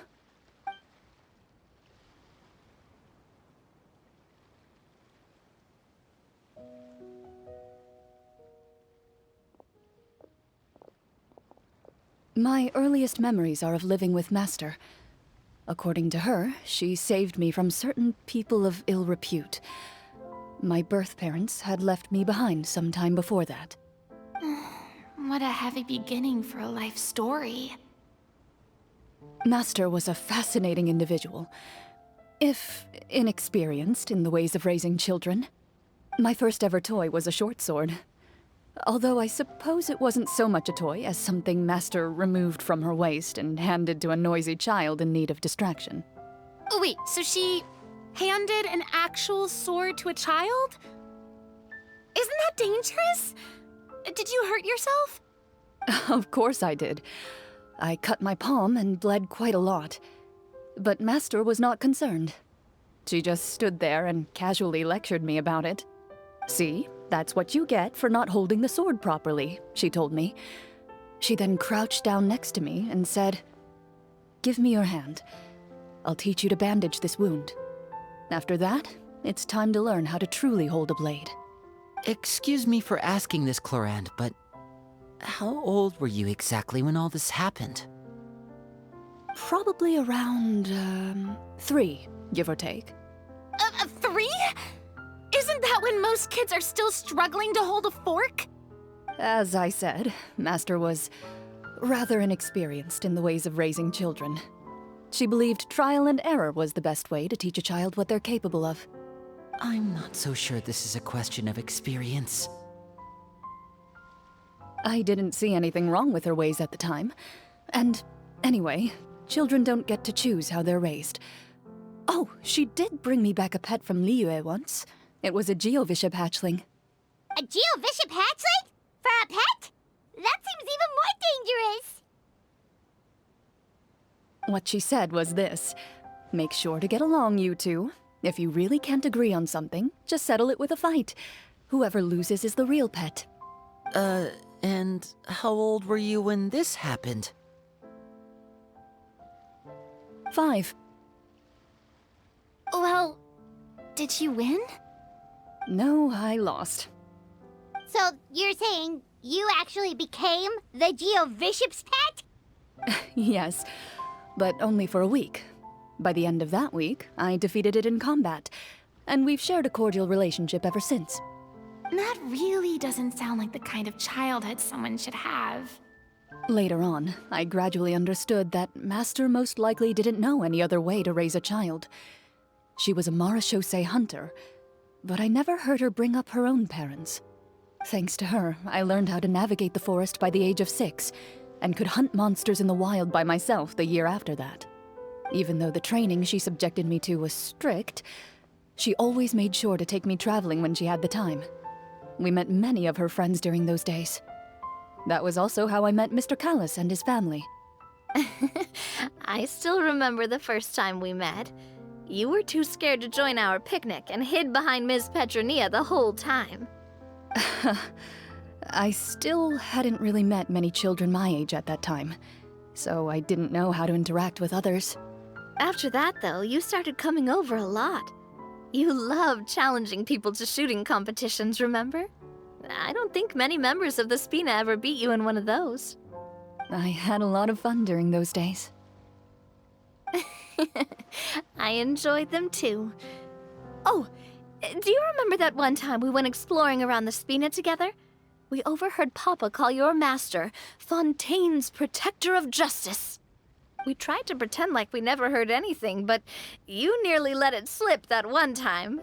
My earliest memories are of living with Master. According to her, she saved me from certain people of ill repute. My birth parents had left me behind some time before that. What a heavy beginning for a life story. Master was a fascinating individual, if inexperienced in the ways of raising children. My first ever toy was a short sword. Although I suppose it wasn't so much a toy as something Master removed from her waist and handed to a noisy child in need of distraction. Oh, wait, so she handed an actual sword to a child? Isn't that dangerous? Did you hurt yourself? Of course I did. I cut my palm and bled quite a lot. But Master was not concerned. She just stood there and casually lectured me about it. See, that's what you get for not holding the sword properly, she told me. She then crouched down next to me and said, "Give me your hand. I'll teach you to bandage this wound. After that, it's time to learn how to truly hold a blade." Excuse me for asking this, Clorinde, but how old were you exactly when all this happened? Probably around, 3, give or take. 3? Isn't that when most kids are still struggling to hold a fork? As I said, Master was rather inexperienced in the ways of raising children. She believed trial and error was the best way to teach a child what they're capable of. I'm not so sure this is a question of experience. I didn't see anything wrong with her ways at the time. And anyway, children don't get to choose how they're raised. Oh, she did bring me back a pet from Liyue once. It was a Geovishap hatchling. A Geovishap hatchling? For a pet? That seems even more dangerous. What she said was this: make sure to get along, you two. If you really can't agree on something, just settle it with a fight. Whoever loses is the real pet. And how old were you when this happened? 5. Well, did you win? No, I lost. So you're saying you actually became the Geovishap's pet? Yes, but only for a week. By the end of that week, I defeated it in combat, and we've shared a cordial relationship ever since. That really doesn't sound like the kind of childhood someone should have. Later on, I gradually understood that Master most likely didn't know any other way to raise a child. She was a marechaussee hunter, but I never heard her bring up her own parents. Thanks to her, I learned how to navigate the forest by the age of 6, and could hunt monsters in the wild by myself the year after that. Even though the training she subjected me to was strict, she always made sure to take me traveling when she had the time. We met many of her friends during those days. That was also how I met Mr. Callis and his family. I still remember the first time we met. You were too scared to join our picnic and hid behind Ms. Petronia the whole time. I still hadn't really met many children my age at that time, so I didn't know how to interact with others. After that, though, you started coming over a lot. You loved challenging people to shooting competitions, remember? I don't think many members of the Spina ever beat you in one of those. I had a lot of fun during those days. I enjoyed them too. Oh, do you remember that one time we went exploring around the Spina together? We overheard Papa call your master Fontaine's Protector of Justice. We tried to pretend like we never heard anything, but you nearly let it slip that one time.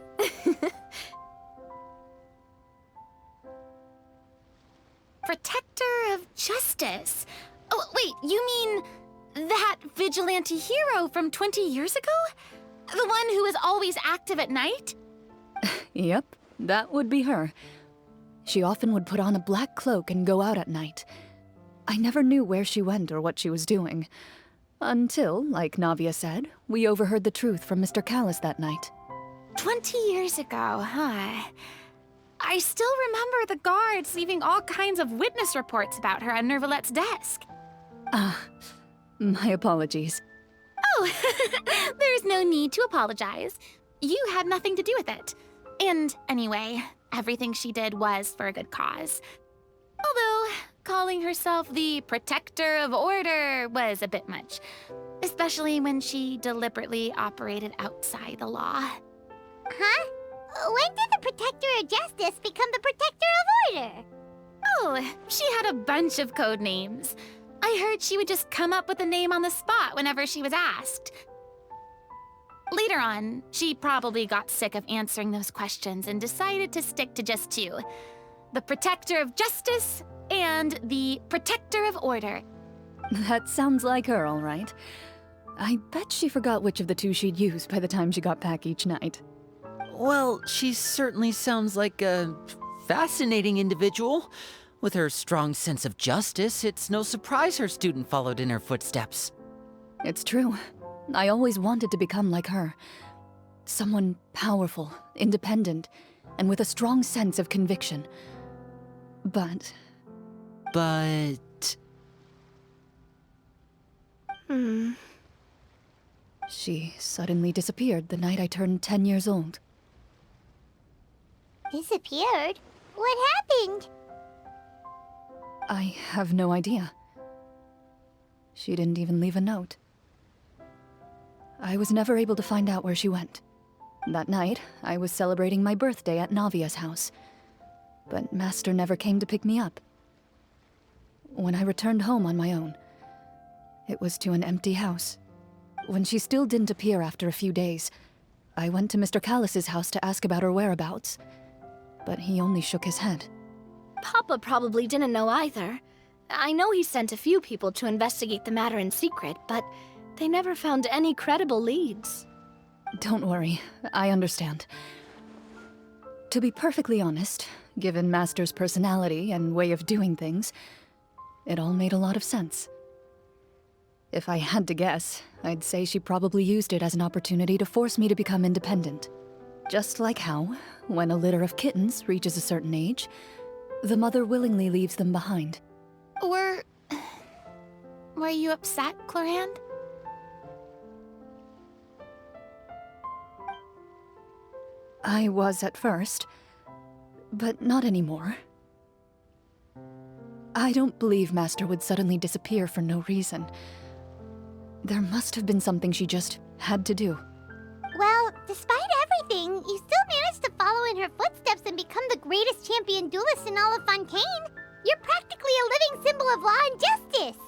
Protector of Justice? Oh, wait, you mean that vigilante hero from 20 years ago? The one who is always active at night? Yep, that would be her. She often would put on a black cloak and go out at night. I never knew where she went or what she was doing. Until, like Navia said, we overheard the truth from Mr. Callis that night. 20 years ago, huh? I still remember the guards leaving all kinds of witness reports about her on Nervalette's desk. My apologies. Oh, there's no need to apologize. You had nothing to do with it. And anyway, everything she did was for a good cause. Although, calling herself the Protector of Order was a bit much. Especially when she deliberately operated outside the law. Huh? When did the Protector of Justice become the Protector of Order? Oh, she had a bunch of code names. I heard she would just come up with a name on the spot whenever she was asked. Later on, she probably got sick of answering those questions and decided to stick to just 2. The Protector of Justice and the Protector of Order. That sounds like her, all right. I bet she forgot which of the 2 she'd use by the time she got back each night. Well, she certainly sounds like a fascinating individual. With her strong sense of justice, it's no surprise her student followed in her footsteps. It's true. I always wanted to become like her. Someone powerful, independent, and with a strong sense of conviction. But... She suddenly disappeared the night I turned 10 years old. Disappeared? What happened? I have no idea. She didn't even leave a note. I was never able to find out where she went. That night, I was celebrating my birthday at Navia's house, but Master never came to pick me up. When I returned home on my own, it was to an empty house. When she still didn't appear after a few days, I went to Mr. Callis's house to ask about her whereabouts, but he only shook his head. Papa probably didn't know either. I know he sent a few people to investigate the matter in secret, but they never found any credible leads. Don't worry, I understand. To be perfectly honest, given Master's personality and way of doing things, it all made a lot of sense. If I had to guess, I'd say she probably used it as an opportunity to force me to become independent. Just like how, when a litter of kittens reaches a certain age, the mother willingly leaves them behind. Were you upset, Clorinde? I was at first, but not anymore. I don't believe Master would suddenly disappear for no reason. There must have been something she just had to do. Well, despite everything, you still managed to follow in her footsteps and become the greatest champion duelist in all of Fontaine. You're practically a living symbol of law and justice.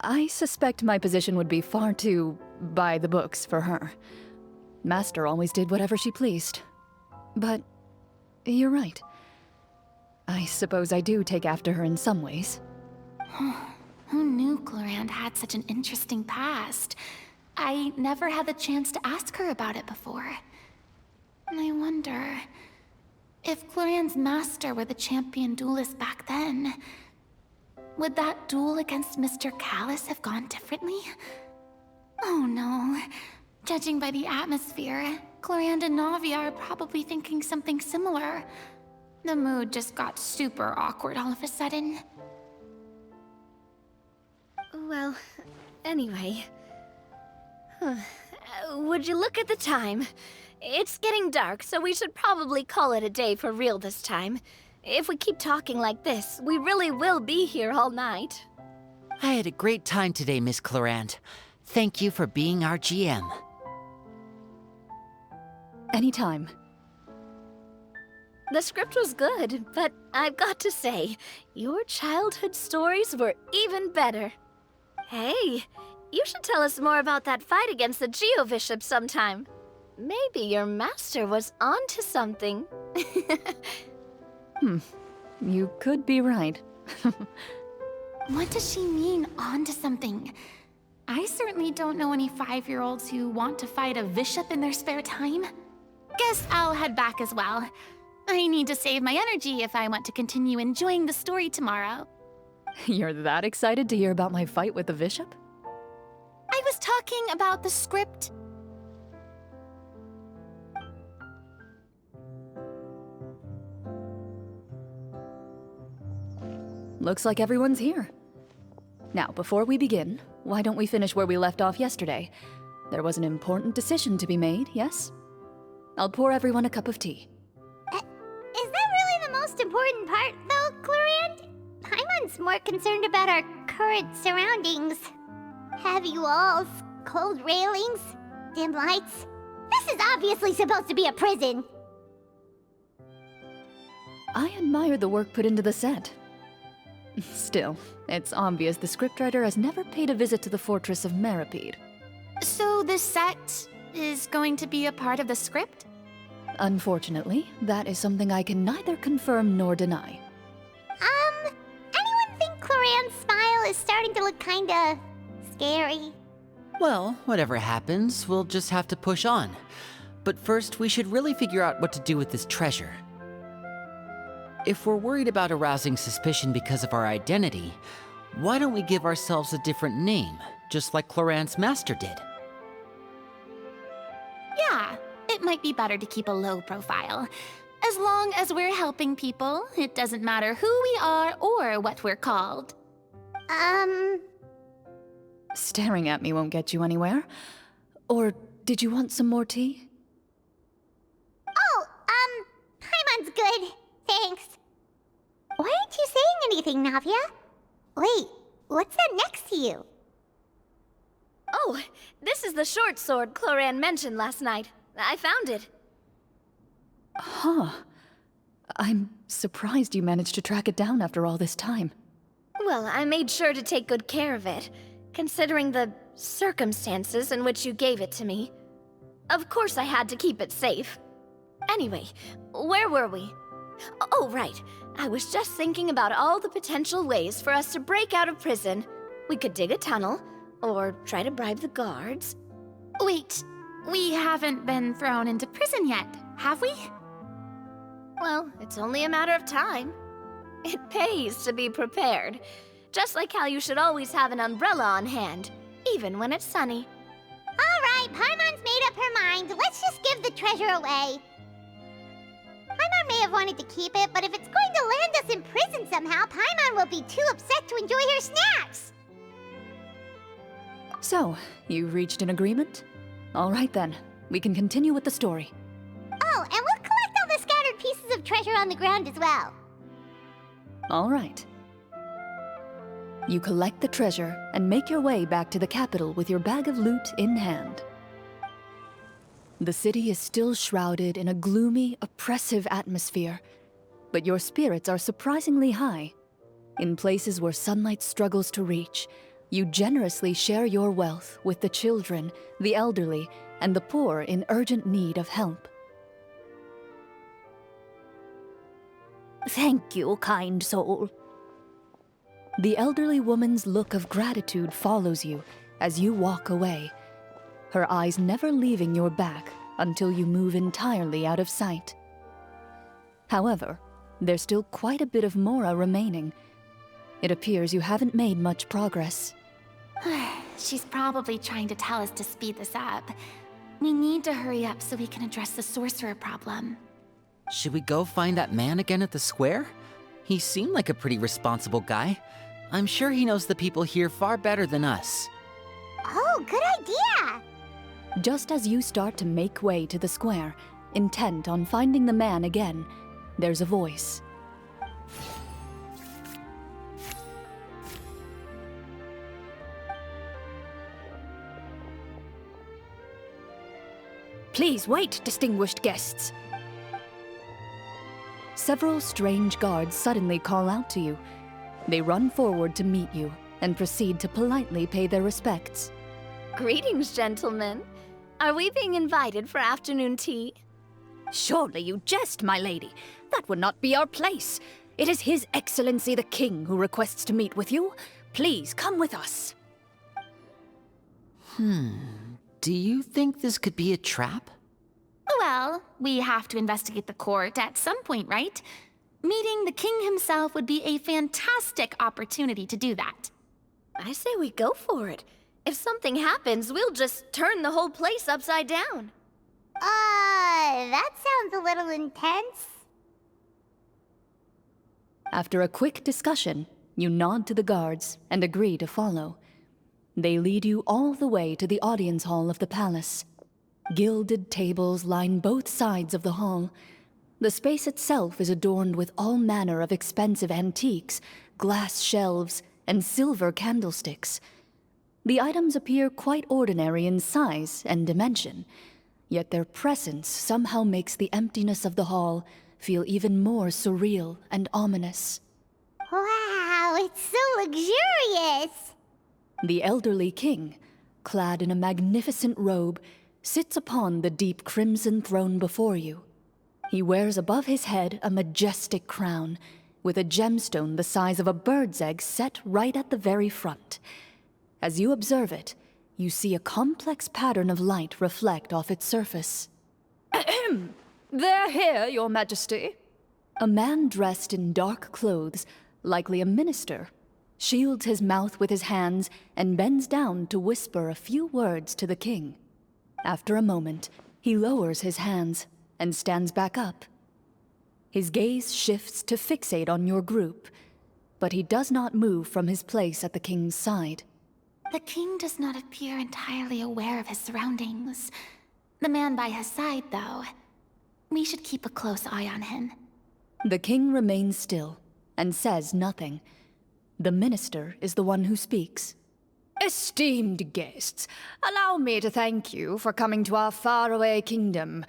I suspect my position would be far too by the books for her. Master always did whatever she pleased. But you're right. I suppose I do take after her in some ways. Who knew Clorinde had such an interesting past? I never had the chance to ask her about it before. And I wonder... if Clorinde's master were the champion duelist back then... would that duel against Mr. Callus have gone differently? Oh no. Judging by the atmosphere, Clorinde and Navia are probably thinking something similar. The mood just got super awkward all of a sudden. Well, anyway... would you look at the time? It's getting dark, so we should probably call it a day for real this time. If we keep talking like this, we really will be here all night. I had a great time today, Miss Clorinde. Thank you for being our GM. Anytime. The script was good, but I've got to say, your childhood stories were even better. Hey, you should tell us more about that fight against the Geo-Bishop sometime. Maybe your master was onto something. You could be right. What does she mean, onto something? I certainly don't know any 5-year-olds who want to fight a bishop in their spare time. Guess I'll head back as well. I need to save my energy if I want to continue enjoying the story tomorrow. You're that excited to hear about my fight with the bishop? I was talking about the script. Looks like everyone's here. Now, before we begin, why don't we finish where we left off yesterday? There was an important decision to be made, yes? I'll pour everyone a cup of tea. Is that really the most important part, though, Clorinde? Paimon's more concerned about our current surroundings. Heavy walls, cold railings, dim lights. This is obviously supposed to be a prison. I admire the work put into the set. Still, it's obvious the scriptwriter has never paid a visit to the fortress of Meripede. So the set is going to be a part of the script? Unfortunately, that is something I can neither confirm nor deny. Anyone think Clorinde's smile is starting to look kinda scary? Well, whatever happens, we'll just have to push on. But first, we should really figure out what to do with this treasure. If we're worried about arousing suspicion because of our identity, why don't we give ourselves a different name, just like Clorinde's master did? Yeah, it might be better to keep a low profile. As long as we're helping people, it doesn't matter who we are or what we're called. Staring at me won't get you anywhere. Or did you want some more tea? Oh, Paimon's good. Thanks. Why aren't you saying anything, Navia? Wait, what's that next to you? Oh, this is the short sword Clorinde mentioned last night. I found it. Huh. I'm surprised you managed to track it down after all this time. Well, I made sure to take good care of it, considering the circumstances in which you gave it to me. Of course I had to keep it safe. Anyway, where were we? Oh, right. I was just thinking about all the potential ways for us to break out of prison. We could dig a tunnel, or try to bribe the guards. Wait, we haven't been thrown into prison yet, have we? Well, it's only a matter of time. It pays to be prepared. Just like how you should always have an umbrella on hand, even when it's sunny. Alright, Paimon's made up her mind. Let's just give the treasure away. Paimon may have wanted to keep it, but if it's going to land us in prison somehow, Paimon will be too upset to enjoy her snacks. So, you reached an agreement? All right then, we can continue with the story. Oh, and we'll collect all the scattered pieces of treasure on the ground as well. All right. You collect the treasure and make your way back to the capital with your bag of loot in hand. The city is still shrouded in a gloomy, oppressive atmosphere, but your spirits are surprisingly high. In places where sunlight struggles to reach, you generously share your wealth with the children, the elderly, and the poor in urgent need of help. Thank you, kind soul. The elderly woman's look of gratitude follows you as you walk away, her eyes never leaving your back until you move entirely out of sight. However, there's still quite a bit of Mora remaining. It appears you haven't made much progress. She's probably trying to tell us to speed this up. We need to hurry up so we can address the sorcerer problem. Should we go find that man again at the square? He seemed like a pretty responsible guy. I'm sure he knows the people here far better than us. Oh, good idea! Just as you start to make way to the square, intent on finding the man again, there's a voice. Please wait, distinguished guests. Several strange guards suddenly call out to you. They run forward to meet you and proceed to politely pay their respects. Greetings, gentlemen. Are we being invited for afternoon tea? Surely you jest, my lady. That would not be our place. It is His Excellency the King who requests to meet with you. Please come with us. Do you think this could be a trap? Well, we have to investigate the court at some point, right? Meeting the king himself would be a fantastic opportunity to do that. I say we go for it. If something happens, we'll just turn the whole place upside down. That sounds a little intense. After a quick discussion, you nod to the guards and agree to follow. They lead you all the way to the audience hall of the palace. Gilded tables line both sides of the hall. The space itself is adorned with all manner of expensive antiques, glass shelves, and silver candlesticks. The items appear quite ordinary in size and dimension, yet their presence somehow makes the emptiness of the hall feel even more surreal and ominous. Wow, it's so luxurious! The elderly king, clad in a magnificent robe, sits upon the deep crimson throne before you. He wears above his head a majestic crown, with a gemstone the size of a bird's egg set right at the very front. As you observe it, you see a complex pattern of light reflect off its surface. They're here, Your Majesty. A man dressed in dark clothes, likely a minister, shields his mouth with his hands and bends down to whisper a few words to the king. After a moment, he lowers his hands and stands back up. His gaze shifts to fixate on your group, but he does not move from his place at the king's side. The king does not appear entirely aware of his surroundings. The man by his side, though. We should keep a close eye on him. The king remains still and says nothing. The minister is the one who speaks. Esteemed guests, allow me to thank you for coming to our faraway kingdom.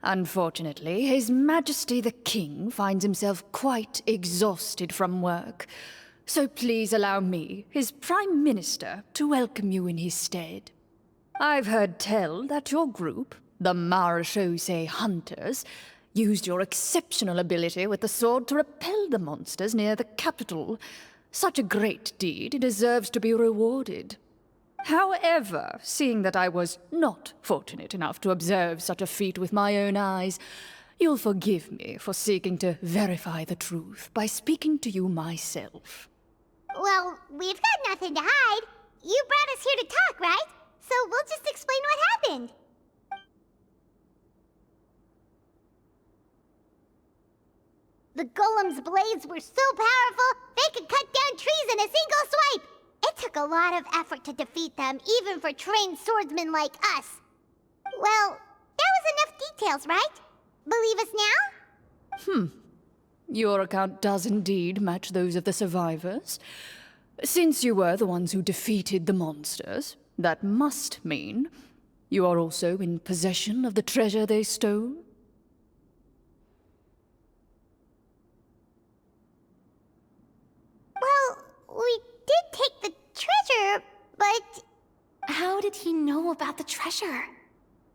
Unfortunately, His Majesty the King finds himself quite exhausted from work. So please allow me, his Prime Minister, to welcome you in his stead. I've heard tell that your group, the Marechaussee Hunters, used your exceptional ability with the sword to repel the monsters near the capital. Such a great deed deserves to be rewarded. However, seeing that I was not fortunate enough to observe such a feat with my own eyes, you'll forgive me for seeking to verify the truth by speaking to you myself. Well, we've got nothing to hide. You brought us here to talk, right? So we'll just explain what happened. The golem's blades were so powerful, they could cut down trees in a single swipe! It took a lot of effort to defeat them, even for trained swordsmen like us. Well, that was enough details, right? Believe us now? Your account does indeed match those of the survivors. Since you were the ones who defeated the monsters, that must mean you are also in possession of the treasure they stole? We did take the treasure, but... How did he know about the treasure?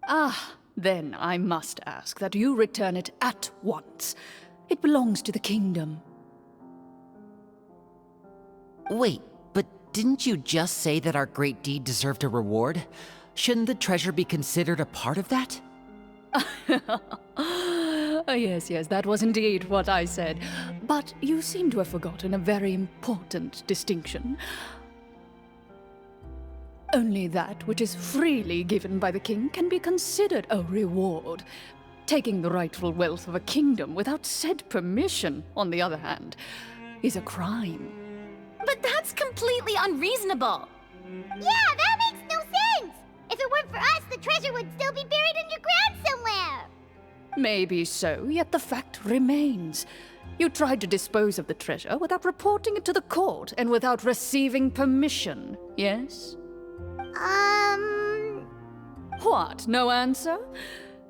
Ah, then I must ask that you return it at once. It belongs to the kingdom. Wait, but didn't you just say that our great deed deserved a reward? Shouldn't the treasure be considered a part of that? Yes, that was indeed what I said. But you seem to have forgotten a very important distinction. Only that which is freely given by the king can be considered a reward. Taking the rightful wealth of a kingdom without said permission, on the other hand, is a crime. But that's completely unreasonable. Yeah, that makes no sense! If it weren't for us, the treasure would still be buried underground somewhere! Maybe so, yet the fact remains. You tried to dispose of the treasure without reporting it to the court and without receiving permission, yes? What, no answer?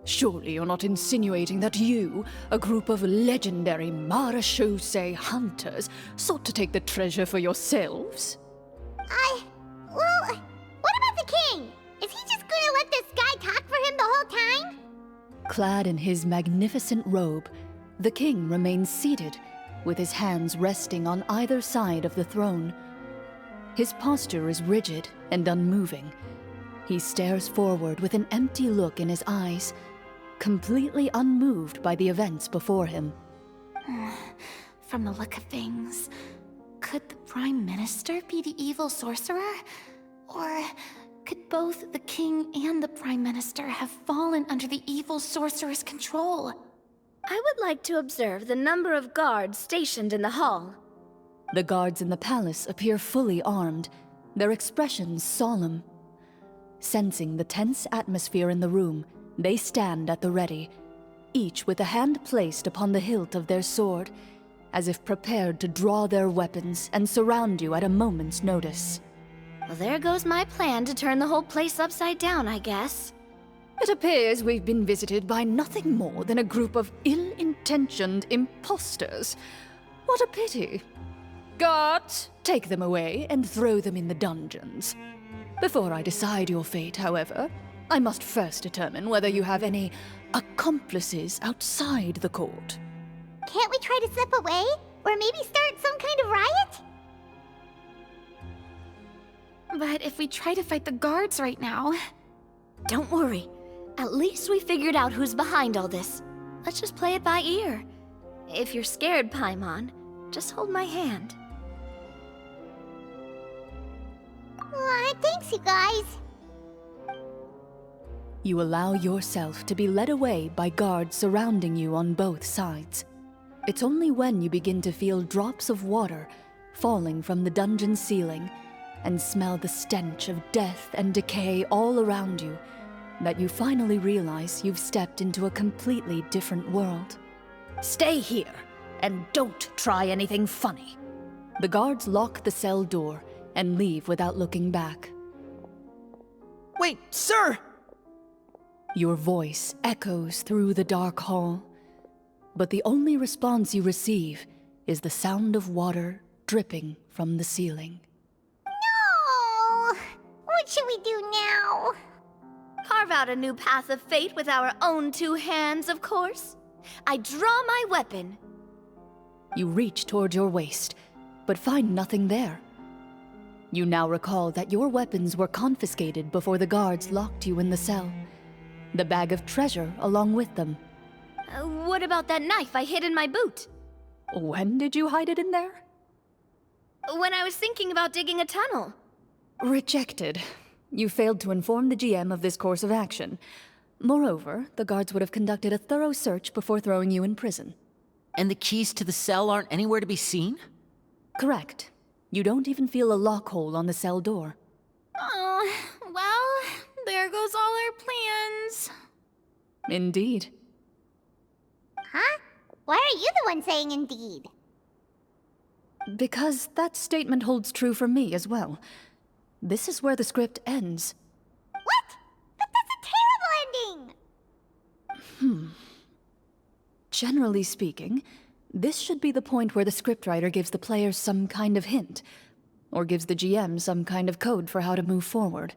Surely you're not insinuating that you, a group of legendary marechaussee hunters, sought to take the treasure for yourselves? Well, what about the king? Is he just gonna let this guy talk for him the whole time? Clad in his magnificent robe, the king remains seated, with his hands resting on either side of the throne. His posture is rigid and unmoving. He stares forward with an empty look in his eyes, completely unmoved by the events before him. From the look of things, could the Prime Minister be the evil sorcerer? Or could both the King and the Prime Minister have fallen under the evil sorcerer's control? I would like to observe the number of guards stationed in the hall. The guards in the palace appear fully armed, their expressions solemn. Sensing the tense atmosphere in the room, they stand at the ready, each with a hand placed upon the hilt of their sword, as if prepared to draw their weapons and surround you at a moment's notice. Well, there goes my plan to turn the whole place upside down, I guess. It appears we've been visited by nothing more than a group of ill-intentioned imposters. What a pity. Guards, take them away and throw them in the dungeons. Before I decide your fate, however, I must first determine whether you have any accomplices outside the court. Can't we try to slip away? Or maybe start some kind of riot? But if we try to fight the guards right now... Don't worry. At least we figured out who's behind all this. Let's just play it by ear. If you're scared, Paimon, just hold my hand. Thanks, you guys. You allow yourself to be led away by guards surrounding you on both sides. It's only when you begin to feel drops of water falling from the dungeon ceiling and smell the stench of death and decay all around you that you finally realize you've stepped into a completely different world. Stay here, and don't try anything funny. The guards lock the cell door and leave without looking back. Wait, sir! Your voice echoes through the dark hall, but the only response you receive is the sound of water dripping from the ceiling. No! What should we do now? Carve out a new path of fate with our own two hands, of course. I draw my weapon. You reach toward your waist, but find nothing there. You now recall that your weapons were confiscated before the guards locked you in the cell. The bag of treasure along with them. What about that knife I hid in my boot? When did you hide it in there? When I was thinking about digging a tunnel. Rejected. You failed to inform the GM of this course of action. Moreover, the guards would have conducted a thorough search before throwing you in prison. And the keys to the cell aren't anywhere to be seen? Correct. You don't even feel a lock hole on the cell door. Oh, well, there goes all our plans. Indeed. Huh? Why are you the one saying indeed? Because that statement holds true for me as well. This is where the script ends. What? But that's a terrible ending! Generally speaking, this should be the point where the scriptwriter gives the players some kind of hint. or gives the GM some kind of code for how to move forward.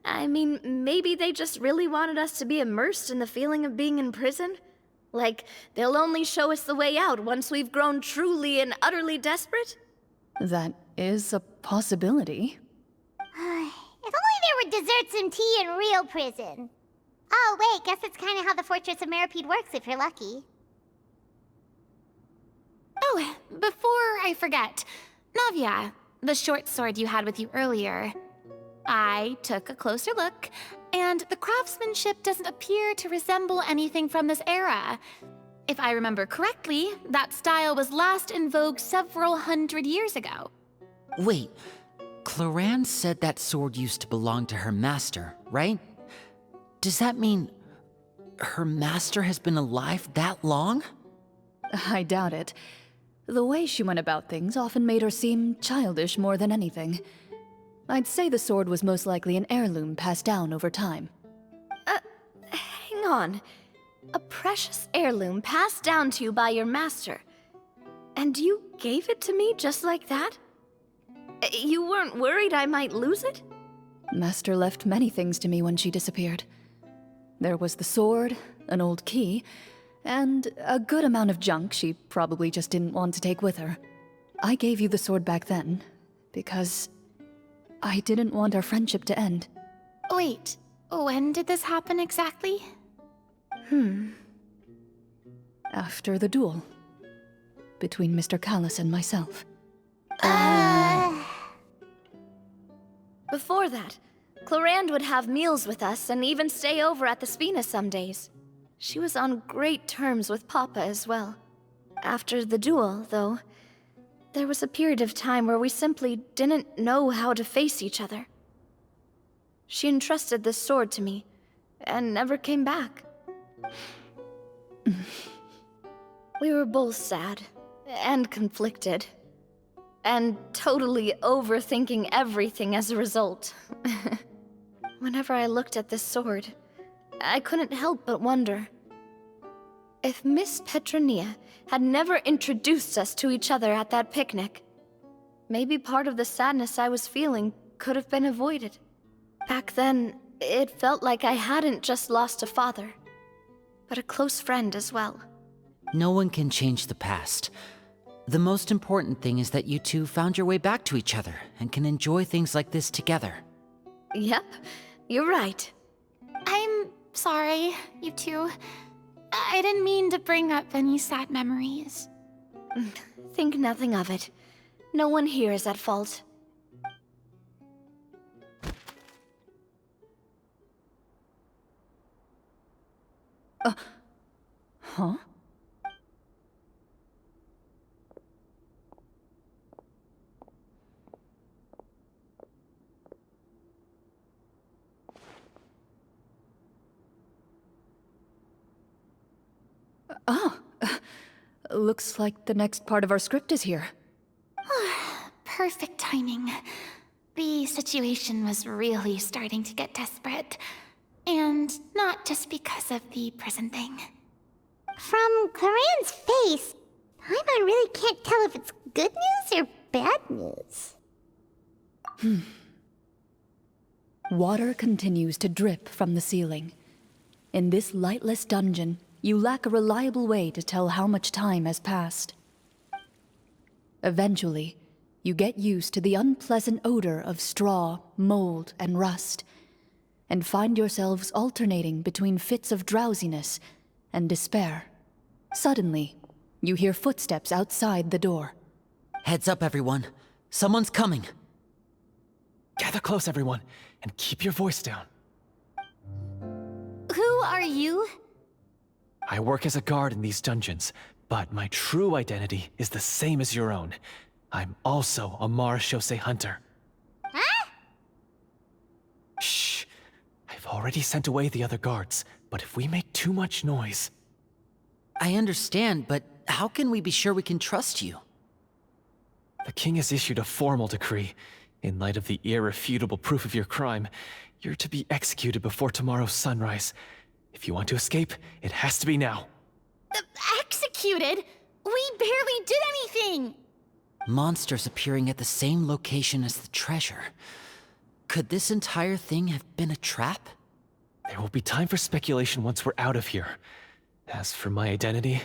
I mean, maybe they just really wanted us to be immersed in the feeling of being in prison? Like, they'll only show us the way out once we've grown truly and utterly desperate? That is a possibility. If only there were desserts and tea in real prison. Oh, wait, guess it's kind of how the Fortress of Meripede works if you're lucky. Oh, before I forget, Navia, the short sword you had with you earlier. I took a closer look, and the craftsmanship doesn't appear to resemble anything from this era. If I remember correctly, that style was last in vogue several hundred years ago. Wait, Clorinde said that sword used to belong to her master, right? Does that mean her master has been alive that long? I doubt it. The way she went about things often made her seem childish more than anything. I'd say the sword was most likely an heirloom passed down over time. Hang on. A precious heirloom passed down to you by your master. And you gave it to me just like that? You weren't worried I might lose it? Master left many things to me when she disappeared. There was the sword, an old key, and a good amount of junk she probably just didn't want to take with her. I gave you the sword back then, because I didn't want our friendship to end. Wait, when did this happen exactly? After the duel. Between Mr. Callis and myself. Before that, Clorinde would have meals with us and even stay over at the Spina some days. She was on great terms with Papa as well. After the duel, though, there was a period of time where we simply didn't know how to face each other. She entrusted this sword to me, and never came back. We were both sad, and conflicted, and totally overthinking everything as a result. Whenever I looked at this sword, I couldn't help but wonder if Miss Petronia had never introduced us to each other at that picnic. Maybe part of the sadness I was feeling could have been avoided. Back then, it felt like I hadn't just lost a father, but a close friend as well. No one can change the past. The most important thing is that you two found your way back to each other and can enjoy things like this together. Yep, you're right. I'm sorry, you two. I didn't mean to bring up any sad memories. Think nothing of it. No one here is at fault. Huh? Looks like the next part of our script is here. Perfect timing. The situation was really starting to get desperate. And not just because of the prison thing. From Clorinde's face, Paimon really can't tell if it's good news or bad news. Water continues to drip from the ceiling. In this lightless dungeon, you lack a reliable way to tell how much time has passed. Eventually, you get used to the unpleasant odor of straw, mold, and rust, and find yourselves alternating between fits of drowsiness and despair. Suddenly, you hear footsteps outside the door. Heads up, everyone. Someone's coming. Gather close, everyone, and keep your voice down. Who are you? I work as a guard in these dungeons, but my true identity is the same as your own. I'm also a Marechaussee hunter. Huh? Shh. I've already sent away the other guards, but if we make too much noise... I understand, but how can we be sure we can trust you? The king has issued a formal decree. In light of the irrefutable proof of your crime, you're to be executed before tomorrow's sunrise. If you want to escape, it has to be now. Executed? We barely did anything! Monsters appearing at the same location as the treasure. Could this entire thing have been a trap? There will be time for speculation once we're out of here. As for my identity,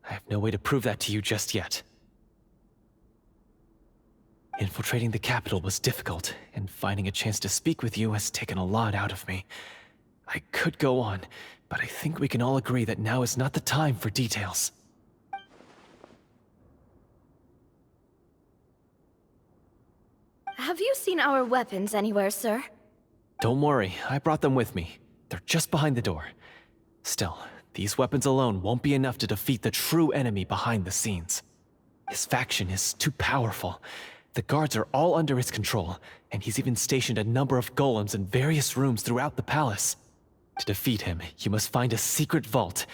I have no way to prove that to you just yet. Infiltrating the capital was difficult, and finding a chance to speak with you has taken a lot out of me. I could go on, but I think we can all agree that now is not the time for details. Have you seen our weapons anywhere, sir? Don't worry, I brought them with me. They're just behind the door. Still, these weapons alone won't be enough to defeat the true enemy behind the scenes. His faction is too powerful. The guards are all under his control, and he's even stationed a number of golems in various rooms throughout the palace. To defeat him, you must find a secret vault.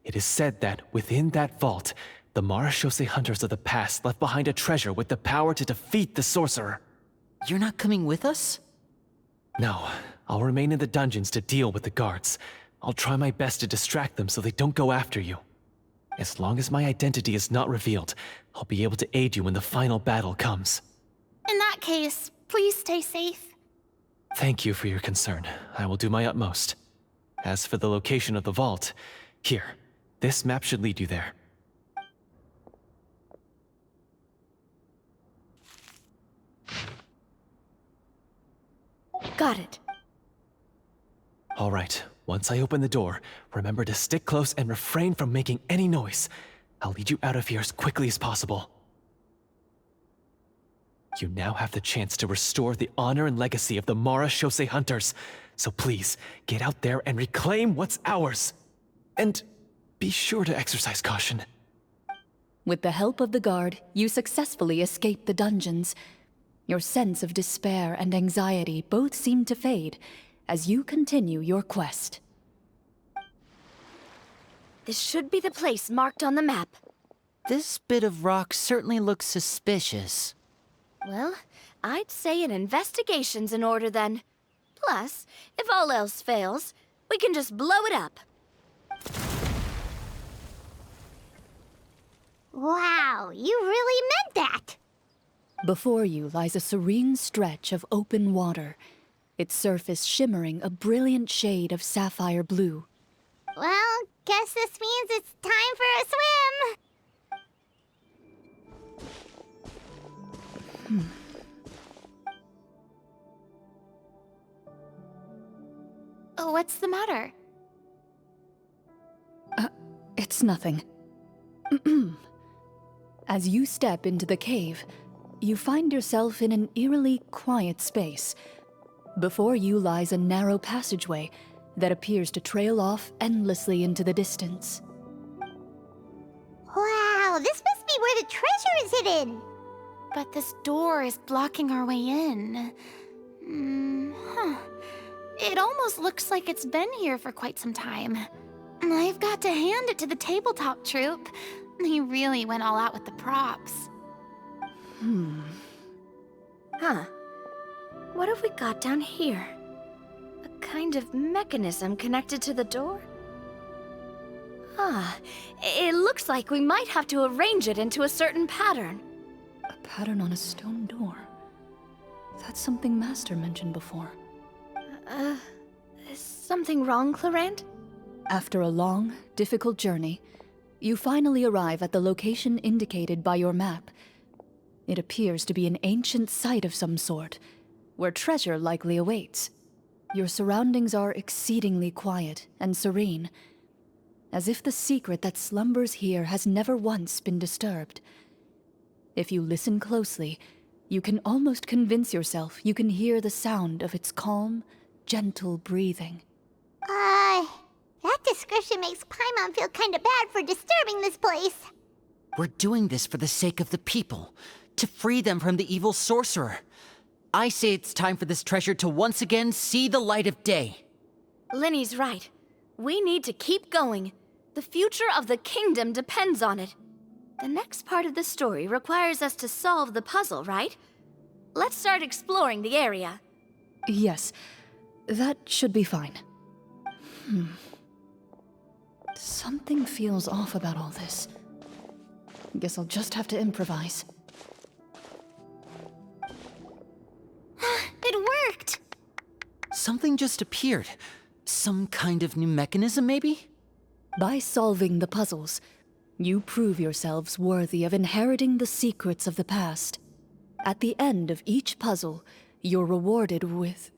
It is said that within that vault, the Marechaussee hunters of the past left behind a treasure with the power to defeat the sorcerer. You're not coming with us? No, I'll remain in the dungeons to deal with the guards. I'll try my best to distract them so they don't go after you. As long as my identity is not revealed, I'll be able to aid you when the final battle comes. In that case, please stay safe. Thank you for your concern. I will do my utmost. As for the location of the vault, here, this map should lead you there. Got it. All right, once I open the door, remember to stick close and refrain from making any noise. I'll lead you out of here as quickly as possible. You now have the chance to restore the honor and legacy of the Marechaussee hunters. So please, get out there and reclaim what's ours. And be sure to exercise caution. With the help of the guard, you successfully escape the dungeons. Your sense of despair and anxiety both seem to fade as you continue your quest. This should be the place marked on the map. This bit of rock certainly looks suspicious. Well, I'd say an investigation's in order then. Plus, if all else fails, we can just blow it up. Wow, you really meant that! Before you lies a serene stretch of open water, its surface shimmering a brilliant shade of sapphire blue. Well, guess this means it's time for a swim! Oh, what's the matter? It's nothing. As you step into the cave, you find yourself in an eerily quiet space. Before you lies a narrow passageway that appears to trail off endlessly into the distance. Wow, this must be where the treasure is hidden! But this door is blocking our way in. It almost looks like it's been here for quite some time. I've got to hand it to the tabletop troupe. They really went all out with the props. Huh. What have we got down here? A kind of mechanism connected to the door? Ah, it looks like we might have to arrange it into a certain pattern. A pattern on a stone door. That's something Master mentioned before. Is something wrong, Clorinde? After a long, difficult journey, you finally arrive at the location indicated by your map. It appears to be an ancient site of some sort, where treasure likely awaits. Your surroundings are exceedingly quiet and serene, as if the secret that slumbers here has never once been disturbed. If you listen closely, you can almost convince yourself you can hear the sound of its calm, gentle breathing. That description makes Paimon feel kinda bad for disturbing this place. We're doing this for the sake of the people, to free them from the evil sorcerer. I say it's time for this treasure to once again see the light of day. Linny's right. We need to keep going. The future of the kingdom depends on it. The next part of the story requires us to solve the puzzle, right? Let's start exploring the area. Yes, that should be fine. Something feels off about all this. Guess I'll just have to improvise. something just appeared. Some kind of new mechanism, maybe? By solving the puzzles, you prove yourselves worthy of inheriting the secrets of the past. At the end of each puzzle, you're rewarded with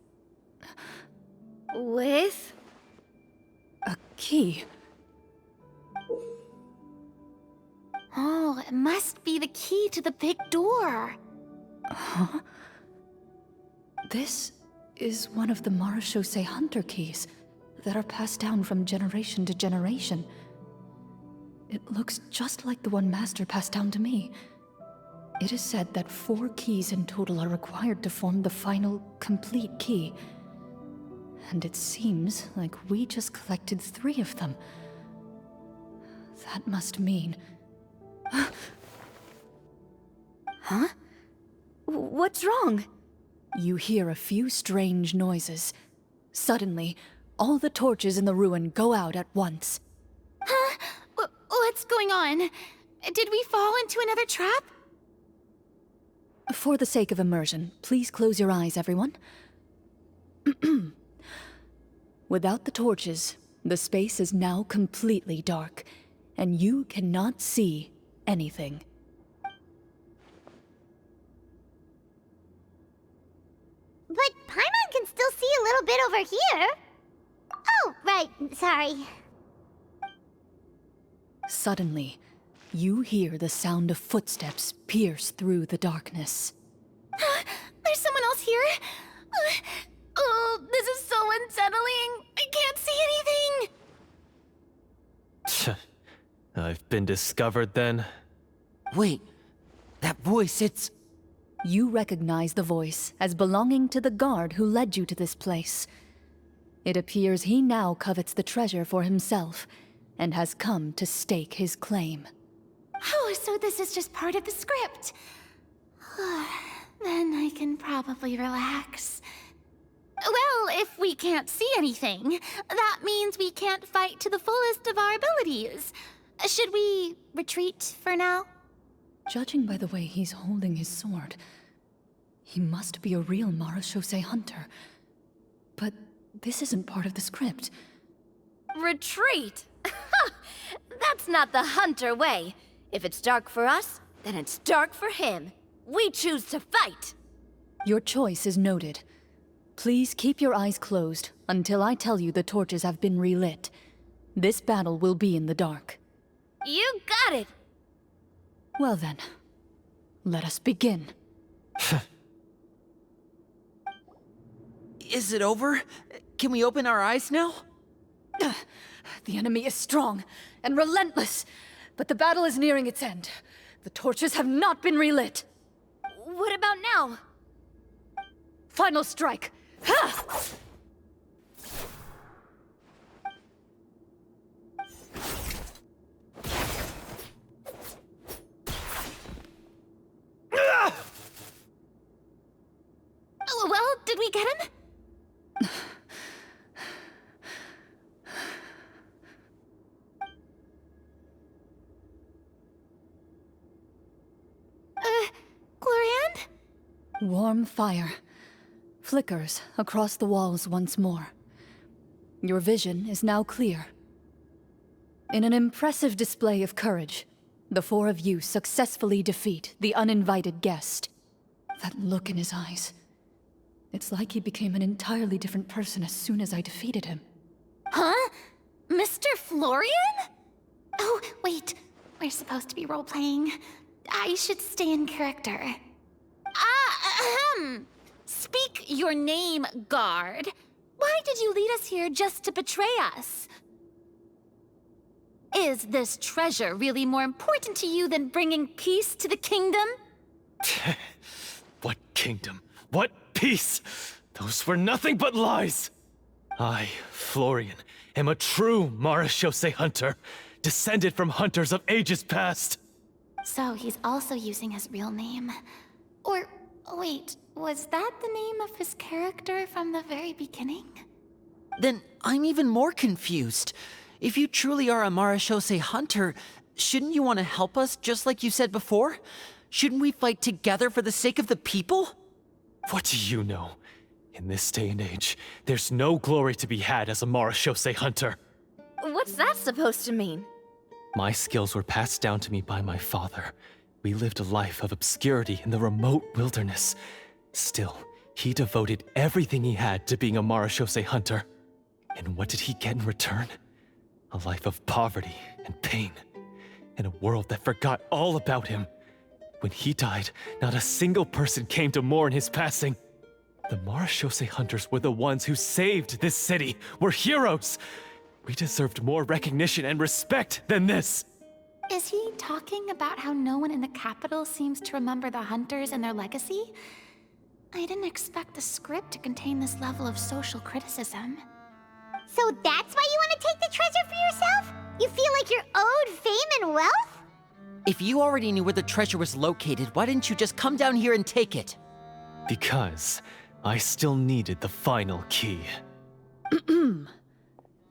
With? a key. Oh, it must be the key to the big door. Huh? This is one of the Marechaussee Hunter keys that are passed down from generation to generation. It looks just like the one Master passed down to me. It is said that 4 keys in total are required to form the final, complete key. And it seems like we just collected 3 of them. That must mean... Huh? What's wrong? You hear a few strange noises. Suddenly, all the torches in the ruin go out at once. Huh? What's going on? Did we fall into another trap? For the sake of immersion, please close your eyes, everyone. Without the torches, the space is now completely dark, and you cannot see anything. But Paimon can still see a little bit over here. Oh, right, sorry. Suddenly, you hear the sound of footsteps pierce through the darkness. There's someone else here? Oh, this is so unsettling. I can't see anything. I've been discovered then. Wait, that voice, it's... You recognize the voice as belonging to the guard who led you to this place. It appears he now covets the treasure for himself, and has come to stake his claim. Oh, so this is just part of the script. Then I can probably relax. Well, if we can't see anything, that means we can't fight to the fullest of our abilities. Should we retreat for now? Judging by the way he's holding his sword, he must be a real Marechaussee Hunter. But this isn't part of the script. Retreat? That's not the Hunter way. If it's dark for us, then it's dark for him. We choose to fight. Your choice is noted. Please keep your eyes closed until I tell you the torches have been relit. This battle will be in the dark. You got it! Well then, let us begin. Is it over? Can we open our eyes now? The enemy is strong and relentless, but the battle is nearing its end. The torches have not been relit. What about now? Final strike! Ha! Oh, well, did we get him? Clorinde? Warm fire flickers across the walls once more. Your vision is now clear. In an impressive display of courage, the 4 of you successfully defeat the uninvited guest. That look in his eyes. It's like he became an entirely different person as soon as I defeated him. Huh? Mr. Florian? Oh, wait. We're supposed to be role-playing. I should stay in character. Speak your name, guard. Why did you lead us here just to betray us? Is this treasure really more important to you than bringing peace to the kingdom? What kingdom? What peace? Those were nothing but lies! I, Florian, am a true Marechaussee Hunter, descended from hunters of ages past. So he's also using his real name. Or, wait, was that the name of his character from the very beginning? Then I'm even more confused. If you truly are a Marechaussee Hunter, shouldn't you want to help us just like you said before? Shouldn't we fight together for the sake of the people? What do you know? In this day and age, there's no glory to be had as a Marashose hunter. What's that supposed to mean? My skills were passed down to me by my father. We lived a life of obscurity in the remote wilderness. Still, he devoted everything he had to being a Marashose hunter. And what did he get in return? A life of poverty and pain. In a world that forgot all about him. When he died, not a single person came to mourn his passing. The Marashose hunters were the ones who saved this city. We're heroes. We deserved more recognition and respect than this. Is he talking about how no one in the capital seems to remember the hunters and their legacy? I didn't expect the script to contain this level of social criticism. So that's why you want to take the treasure for yourself? You feel like you're owed fame and wealth? If you already knew where the treasure was located, why didn't you just come down here and take it? Because I still needed the final key.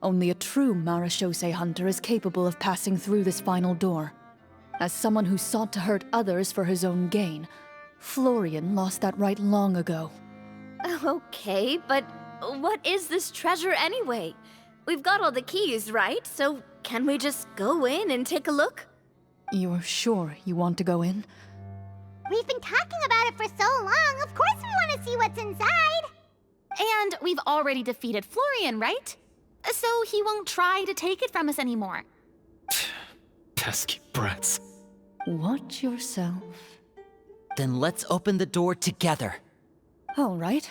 Only a true Marashose hunter is capable of passing through this final door. As someone who sought to hurt others for his own gain, Florian lost that right long ago. Okay, but what is this treasure anyway? We've got all the keys, right? So can we just go in and take a look? You're sure you want to go in? We've been talking about it for so long, of course we want to see what's inside! And we've already defeated Florian, right? So he won't try to take it from us anymore. Pesky brats. Watch yourself. Then let's open the door together. All right.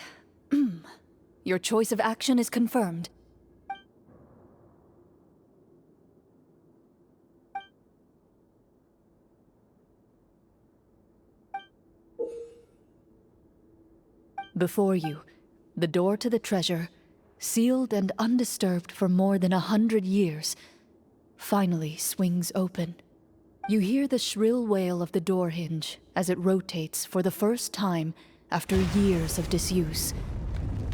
Your choice of action is confirmed. Before you, the door to the treasure, sealed and undisturbed for more than 100 years, finally swings open. You hear the shrill wail of the door hinge as it rotates for the first time after years of disuse,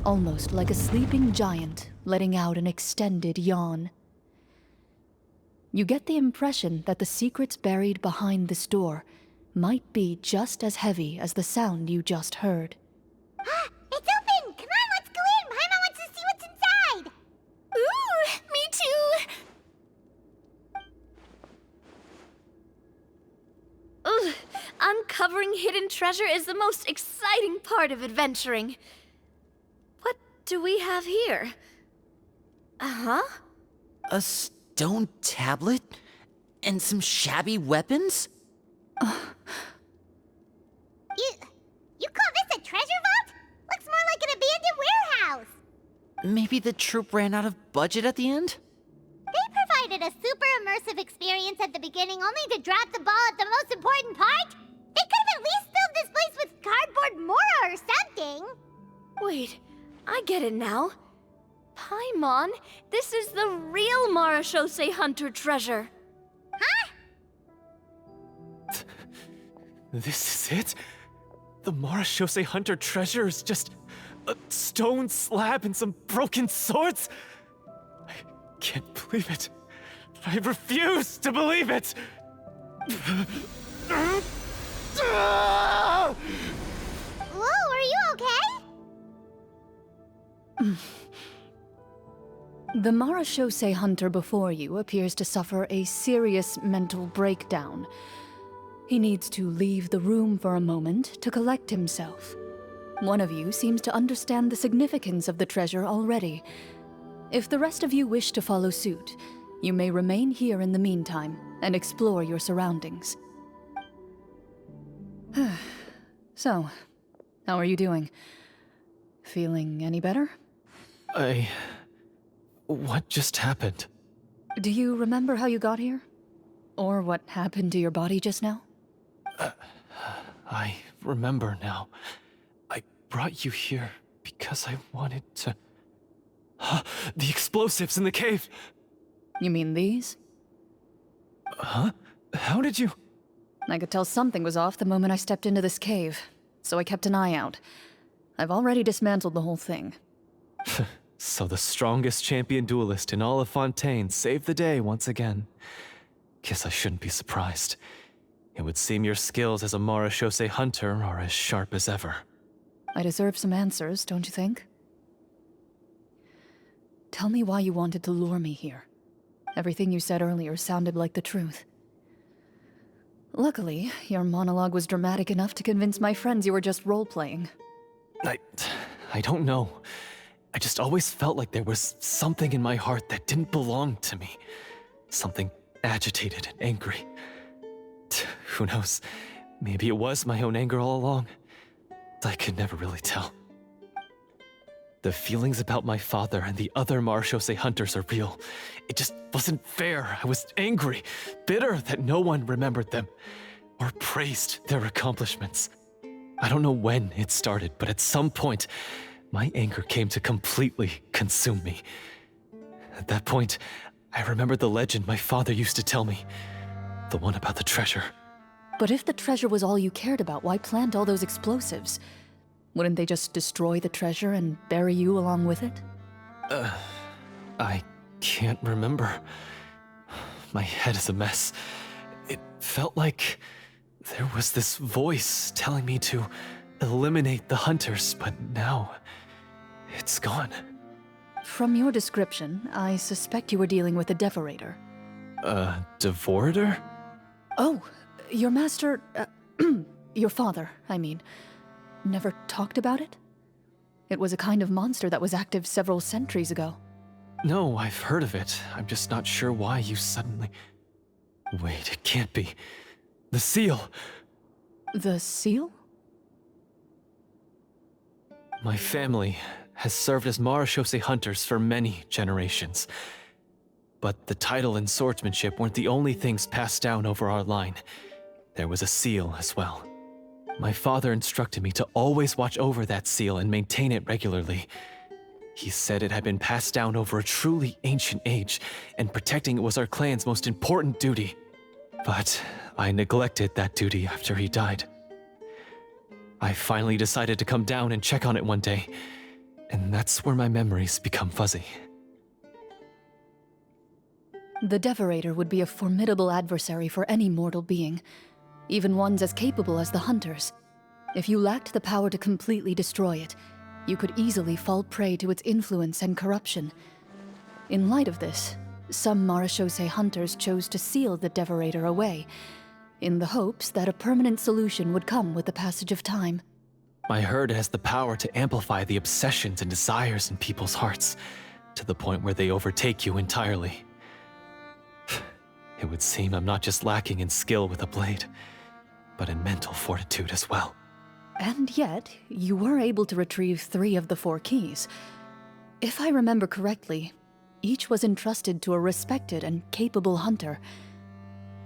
almost like a sleeping giant letting out an extended yawn. You get the impression that the secrets buried behind this door might be just as heavy as the sound you just heard. It's open! Come on, let's go in! Paimon wants to see what's inside! Ooh, me too! Ugh, uncovering hidden treasure is the most exciting part of adventuring. What do we have here? Uh-huh. A stone tablet? And some shabby weapons? You call this a treasure vault? Looks more like an abandoned warehouse! Maybe the troop ran out of budget at the end? They provided a super immersive experience at the beginning only to drop the ball at the most important part? They could have at least filled this place with cardboard Mora or something! Wait, I get it now. Paimon, this is the real Marashose hunter treasure. Huh? This is it? The Marashose hunter treasure is just a stone slab and some broken swords? I can't believe it. I refuse to believe it! Whoa, are you okay? The Marashose hunter before you appears to suffer a serious mental breakdown. He needs to leave the room for a moment to collect himself. One of you seems to understand the significance of the treasure already. If the rest of you wish to follow suit, you may remain here in the meantime and explore your surroundings. So, how are you doing? Feeling any better? What just happened? Do you remember how you got here? Or what happened to your body just now? I remember now. I brought you here because I wanted to... The explosives in the cave! You mean these? Huh? How did you... I could tell something was off the moment I stepped into this cave, so I kept an eye out. I've already dismantled the whole thing. So the strongest champion duelist in all of Fontaine saved the day once again. Guess I shouldn't be surprised. It would seem your skills as a Marashose hunter are as sharp as ever. I deserve some answers, don't you think? Tell me why you wanted to lure me here. Everything you said earlier sounded like the truth. Luckily, your monologue was dramatic enough to convince my friends you were just role-playing. I don't know. I just always felt like there was something in my heart that didn't belong to me. Something agitated and angry. Who knows? Maybe it was my own anger all along. I could never really tell. The feelings about my father and the other Marechaussee hunters are real. It just wasn't fair. I was angry, bitter that no one remembered them or praised their accomplishments. I don't know when it started, but at some point, my anger came to completely consume me. At that point, I remembered the legend my father used to tell me. The one about the treasure. But if the treasure was all you cared about, why plant all those explosives? Wouldn't they just destroy the treasure and bury you along with it? I can't remember. My head is a mess. It felt like there was this voice telling me to eliminate the hunters, but now it's gone. From your description, I suspect you were dealing with a devorator. A devorator? Oh, your master, your father, I mean, never talked about it? It was a kind of monster that was active several centuries ago. No, I've heard of it. I'm just not sure why you suddenly... Wait, it can't be. The seal! The seal? My family has served as Marechaussee hunters for many generations. But the title and swordsmanship weren't the only things passed down over our line. There was a seal as well. My father instructed me to always watch over that seal and maintain it regularly. He said it had been passed down over a truly ancient age, and protecting it was our clan's most important duty. But I neglected that duty after he died. I finally decided to come down and check on it one day, and that's where my memories become fuzzy. The devorator would be a formidable adversary for any mortal being, even ones as capable as the hunters. If you lacked the power to completely destroy it, you could easily fall prey to its influence and corruption. In light of this, some Marechaussee hunters chose to seal the devorator away, in the hopes that a permanent solution would come with the passage of time. I heard it has the power to amplify the obsessions and desires in people's hearts, to the point where they overtake you entirely. It would seem I'm not just lacking in skill with a blade, but in mental fortitude as well. And yet, you were able to retrieve 3 of the 4 keys. If I remember correctly, each was entrusted to a respected and capable hunter.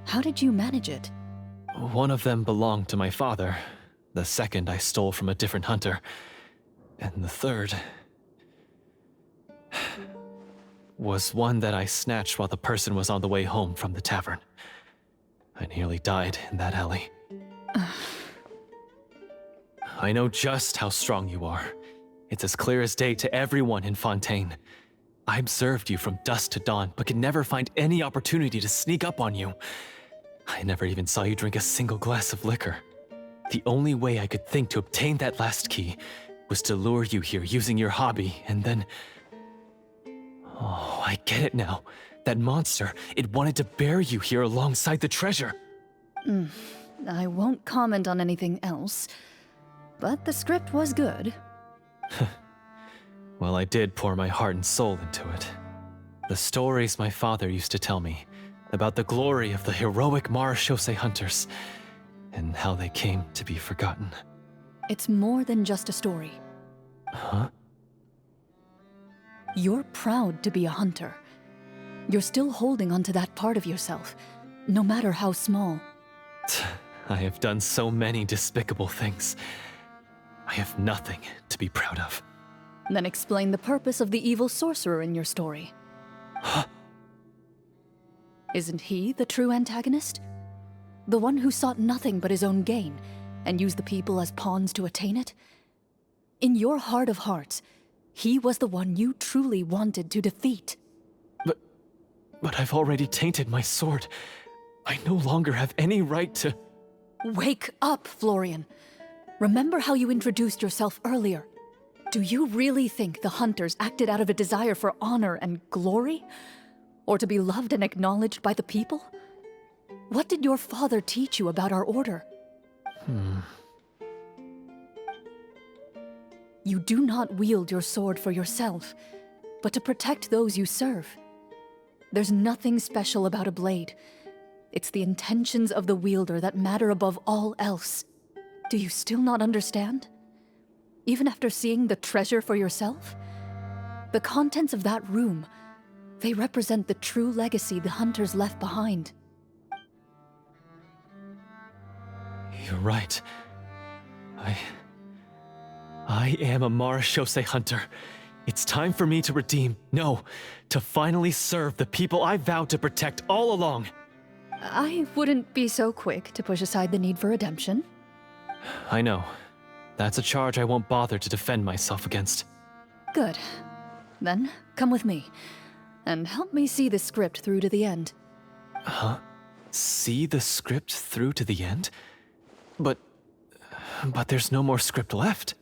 How did you manage it? One of them belonged to my father. The second I stole from a different hunter. And the third... was one that I snatched while the person was on the way home from the tavern. I nearly died in that alley. I know just how strong you are. It's as clear as day to everyone in Fontaine. I observed you from dusk to dawn, but could never find any opportunity to sneak up on you. I never even saw you drink a single glass of liquor. The only way I could think to obtain that last key was to lure you here using your hobby, and then... Oh, I get it now. That monster, it wanted to bury you here alongside the treasure. I won't comment on anything else, but the script was good. Well, I did pour my heart and soul into it. The stories my father used to tell me about the glory of the heroic Marechaussee hunters and how they came to be forgotten. It's more than just a story. Huh? You're proud to be a hunter. You're still holding onto that part of yourself, no matter how small. I have done so many despicable things. I have nothing to be proud of. Then explain the purpose of the evil sorcerer in your story. Huh? Isn't he the true antagonist? The one who sought nothing but his own gain, and used the people as pawns to attain it? In your heart of hearts, he was the one you truly wanted to defeat. But I've already tainted my sword. I no longer have any right to... Wake up, Florian. Remember how you introduced yourself earlier. Do you really think the hunters acted out of a desire for honor and glory? Or to be loved and acknowledged by the people? What did your father teach you about our order? You do not wield your sword for yourself, but to protect those you serve. There's nothing special about a blade. It's the intentions of the wielder that matter above all else. Do you still not understand? Even after seeing the treasure for yourself? The contents of that room, they represent the true legacy the hunters left behind. You're right. I am a Marashose hunter. It's time for me to redeem, no, to finally serve the people I vowed to protect all along. I wouldn't be so quick to push aside the need for redemption. I know. That's a charge I won't bother to defend myself against. Good. Then, come with me, and help me see the script through to the end. Huh? See the script through to the end? But there's no more script left.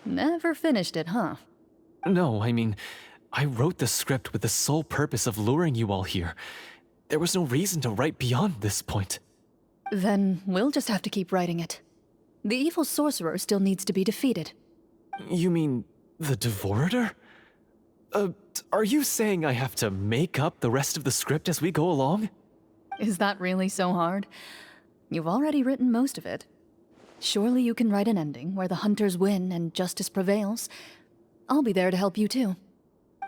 Never finished it, huh? No, I mean, I wrote the script with the sole purpose of luring you all here. There was no reason to write beyond this point. Then we'll just have to keep writing it. The evil sorcerer still needs to be defeated. You mean the Devorator? Are you saying I have to make up the rest of the script as we go along? Is that really so hard? You've already written most of it. Surely you can write an ending where the hunters win and justice prevails. I'll be there to help you too.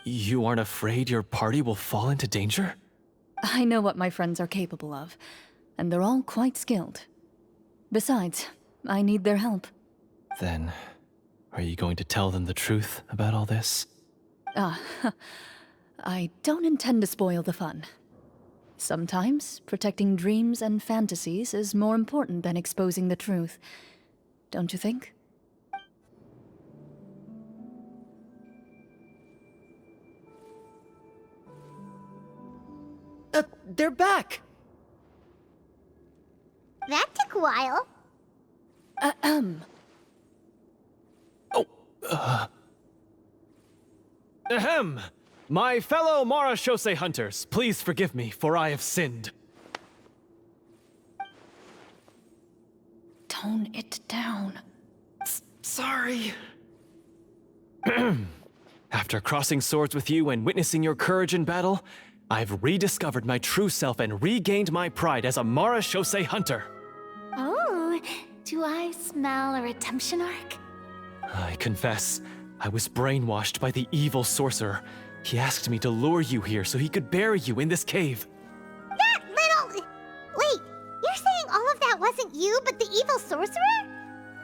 You aren't afraid your party will fall into danger? I know what my friends are capable of, and they're all quite skilled. Besides, I need their help. Then, are you going to tell them the truth about all this? I don't intend to spoil the fun. Sometimes, protecting dreams and fantasies is more important than exposing the truth. Don't you think? They're back! That took a while. Ahem! My fellow Marashose hunters, please forgive me, for I have sinned. Tone it down. Sorry. After crossing swords with you and witnessing your courage in battle, I've rediscovered my true self and regained my pride as a Marashose hunter. Oh, do I smell a redemption arc? I confess, I was brainwashed by the evil sorcerer. He asked me to lure you here so he could bury you in this cave. That little... Wait, you're saying all of that wasn't you, but the evil sorcerer?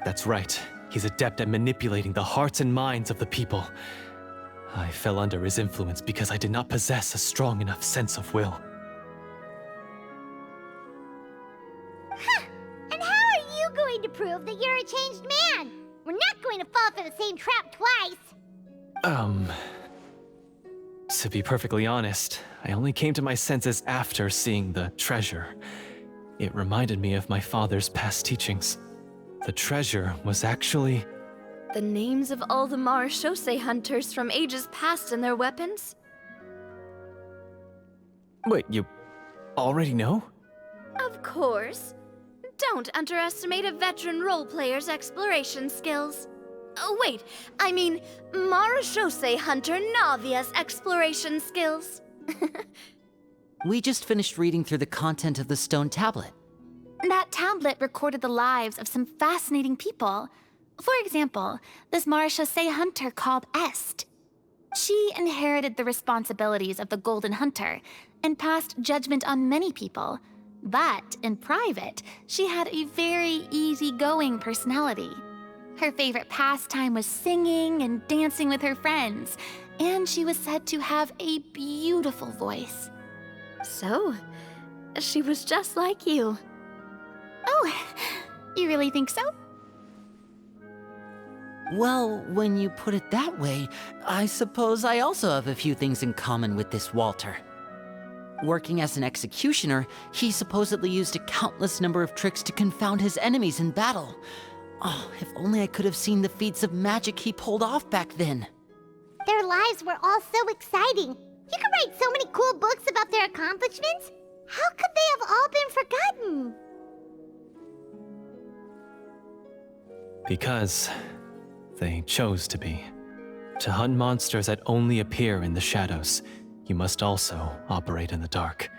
That's right. He's adept at manipulating the hearts and minds of the people. I fell under his influence because I did not possess a strong enough sense of will. Huh. And how are you going to prove that you're a changed man? We're not going to fall for the same trap twice. To be perfectly honest, I only came to my senses after seeing the treasure. It reminded me of my father's past teachings. The treasure was actually... The names of all the Marashose hunters from ages past and their weapons? Wait, you already know? Of course. Don't underestimate a veteran role player's exploration skills. Oh, wait, I mean Marashose hunter Navia's exploration skills. We just finished reading through the content of the stone tablet. That tablet recorded the lives of some fascinating people. For example, this Marashose hunter called Est. She inherited the responsibilities of the Golden Hunter and passed judgment on many people. But in private, she had a very easygoing personality. Her favorite pastime was singing and dancing with her friends, and she was said to have a beautiful voice. So, she was just like you. Oh, you really think so? Well, when you put it that way, I suppose I also have a few things in common with this Walter. Working as an executioner, he supposedly used a countless number of tricks to confound his enemies in battle. Oh, if only I could have seen the feats of magic he pulled off back then. Their lives were all so exciting. You could write so many cool books about their accomplishments. How could they have all been forgotten? Because they chose to be. To hunt monsters that only appear in the shadows, you must also operate in the dark.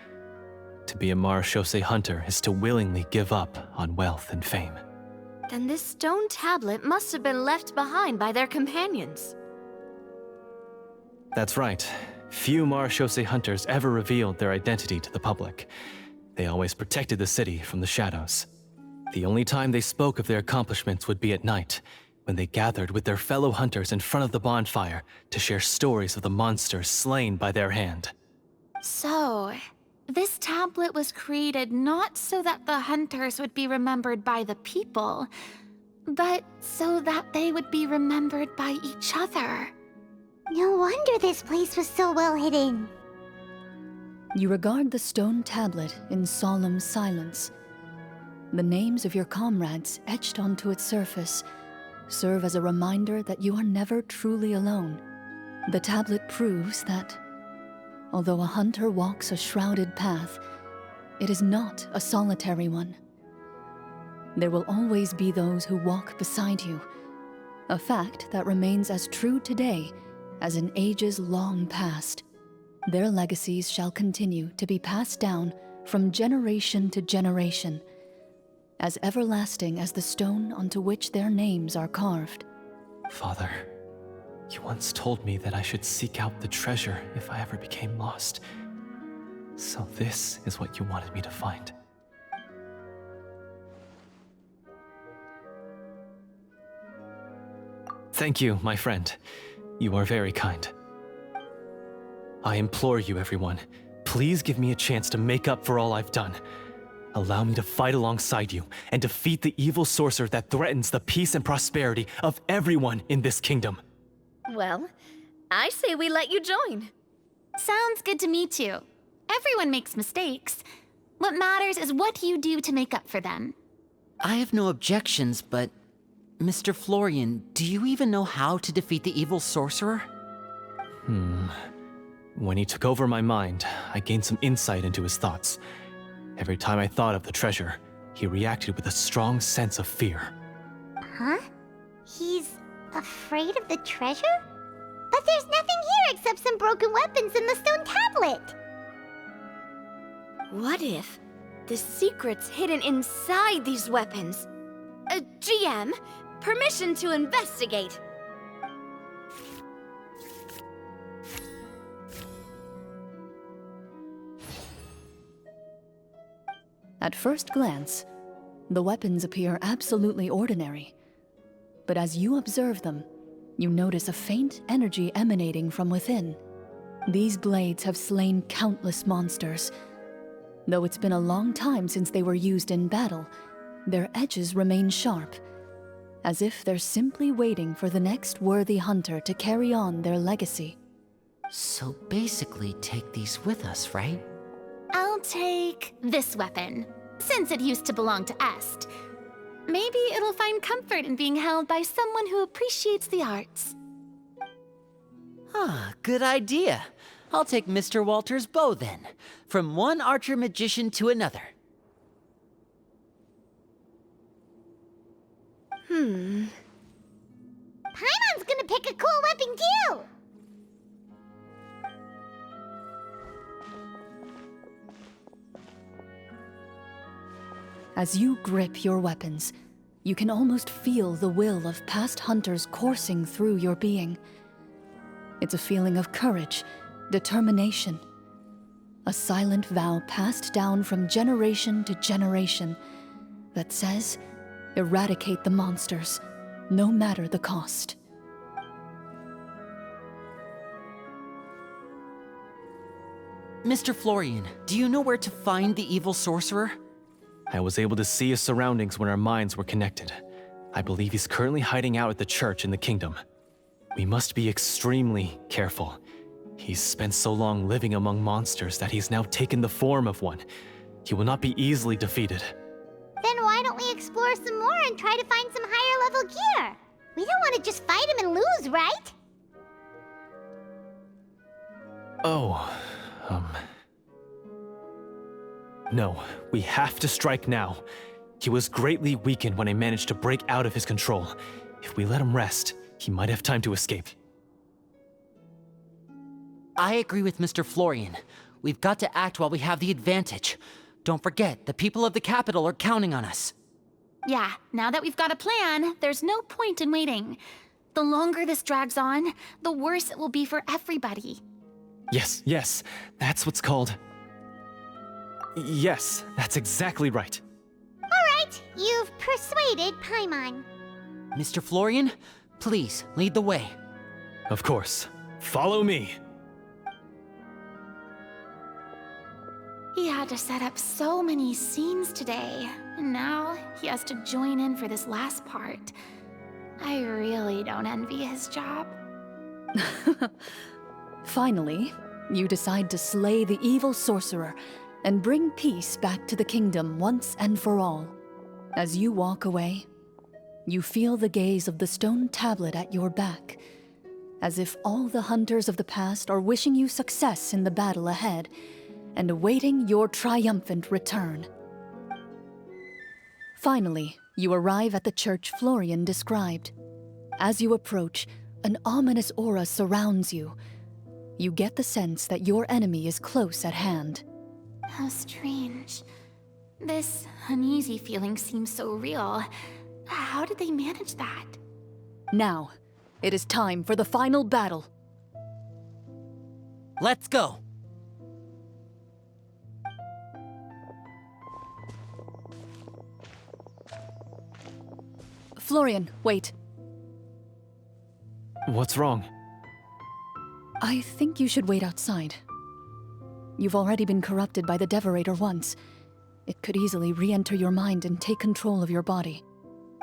To be a marechaussee hunter is to willingly give up on wealth and fame. Then this stone tablet must have been left behind by their companions. That's right. Few marechaussee hunters ever revealed their identity to the public. They always protected the city from the shadows. The only time they spoke of their accomplishments would be at night, when they gathered with their fellow hunters in front of the bonfire to share stories of the monsters slain by their hand. So, this tablet was created not so that the hunters would be remembered by the people, but so that they would be remembered by each other. No wonder this place was so well hidden. You regard the stone tablet in solemn silence. The names of your comrades etched onto its surface serve as a reminder that you are never truly alone. The tablet proves that, although a hunter walks a shrouded path, it is not a solitary one. There will always be those who walk beside you, a fact that remains as true today as in ages long past. Their legacies shall continue to be passed down from generation to generation, as everlasting as the stone onto which their names are carved. Father, you once told me that I should seek out the treasure if I ever became lost. So this is what you wanted me to find. Thank you, my friend. You are very kind. I implore you, everyone, please give me a chance to make up for all I've done. Allow me to fight alongside you and defeat the evil sorcerer that threatens the peace and prosperity of everyone in this kingdom. Well, I say we let you join. Sounds good to me too. Everyone makes mistakes. What matters is what you do to make up for them. I have no objections, but Mr. Florian, do you even know how to defeat the evil sorcerer? When he took over my mind, I gained some insight into his thoughts. Every time I thought of the treasure, he reacted with a strong sense of fear. Huh? He's afraid of the treasure? But there's nothing here except some broken weapons and the stone tablet. What if the secret's hidden inside these weapons? GM, permission to investigate. At first glance, the weapons appear absolutely ordinary. But as you observe them, you notice a faint energy emanating from within. These blades have slain countless monsters. Though it's been a long time since they were used in battle, their edges remain sharp, as if they're simply waiting for the next worthy hunter to carry on their legacy. So basically take these with us, right? I'll take this weapon, since it used to belong to Est. Maybe it'll find comfort in being held by someone who appreciates the arts. Ah, good idea. I'll take Mr. Walter's bow then, from one archer magician to another. Paimon's gonna pick a cool weapon too! As you grip your weapons, you can almost feel the will of past hunters coursing through your being. It's a feeling of courage, determination, a silent vow passed down from generation to generation that says, eradicate the monsters, no matter the cost. Mr. Florian, do you know where to find the evil sorcerer? I was able to see his surroundings when our minds were connected. I believe he's currently hiding out at the church in the kingdom. We must be extremely careful. He's spent so long living among monsters that he's now taken the form of one. He will not be easily defeated. Then then why don't we explore some more and try to find some higher level gear? We don't want to just fight him and lose, right? Oh, No, we have to strike now. He was greatly weakened when I managed to break out of his control. If we let him rest, he might have time to escape. I agree with Mr. Florian. We've got to act while we have the advantage. Don't forget, the people of the capital are counting on us. Yeah, now that we've got a plan, there's no point in waiting. The longer this drags on, the worse it will be for everybody. Yes, that's what's called... Yes, that's exactly right. Alright, you've persuaded Paimon. Mr. Florian, please, lead the way. Of course. Follow me. He had to set up so many scenes today, and now he has to join in for this last part. I really don't envy his job. Finally, you decide to slay the evil sorcerer and bring peace back to the kingdom once and for all. As you walk away, you feel the gaze of the stone tablet at your back, as if all the hunters of the past are wishing you success in the battle ahead and awaiting your triumphant return. Finally, you arrive at the church Florian described. As you approach, an ominous aura surrounds you. You get the sense that your enemy is close at hand. How strange. This uneasy feeling seems so real. How did they manage that? Now, it is time for the final battle. Let's go! Florian, wait. What's wrong? I think you should wait outside. You've already been corrupted by the Devorator once. It could easily re-enter your mind and take control of your body.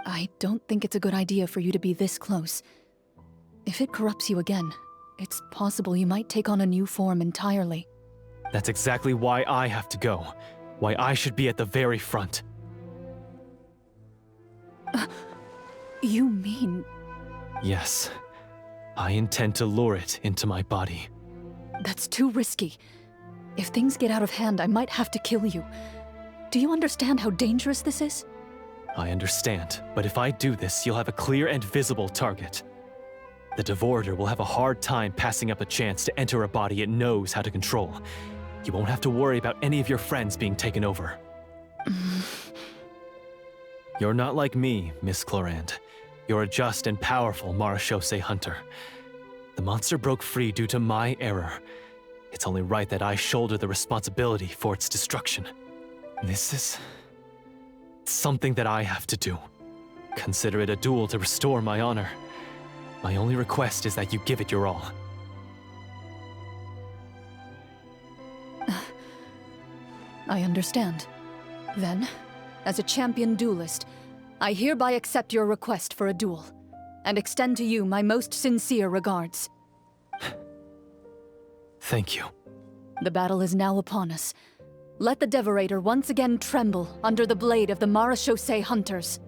I don't think it's a good idea for you to be this close. If it corrupts you again, it's possible you might take on a new form entirely. That's exactly why I have to go. Why I should be at the very front. You mean... Yes. I intend to lure it into my body. That's too risky. If things get out of hand, I might have to kill you. Do you understand how dangerous this is? I understand, but if I do this, you'll have a clear and visible target. The Devorator will have a hard time passing up a chance to enter a body it knows how to control. You won't have to worry about any of your friends being taken over. You're not like me, Miss Clorinde. You're a just and powerful Marechaussee hunter. The monster broke free due to my error. It's only right that I shoulder the responsibility for its destruction. This is... something that I have to do. Consider it a duel to restore my honor. My only request is that you give it your all. I understand. Then, as a champion duelist, I hereby accept your request for a duel, and extend to you my most sincere regards. Thank you. The battle is now upon us. Let the Devorator once again tremble under the blade of the Marechaussee hunters.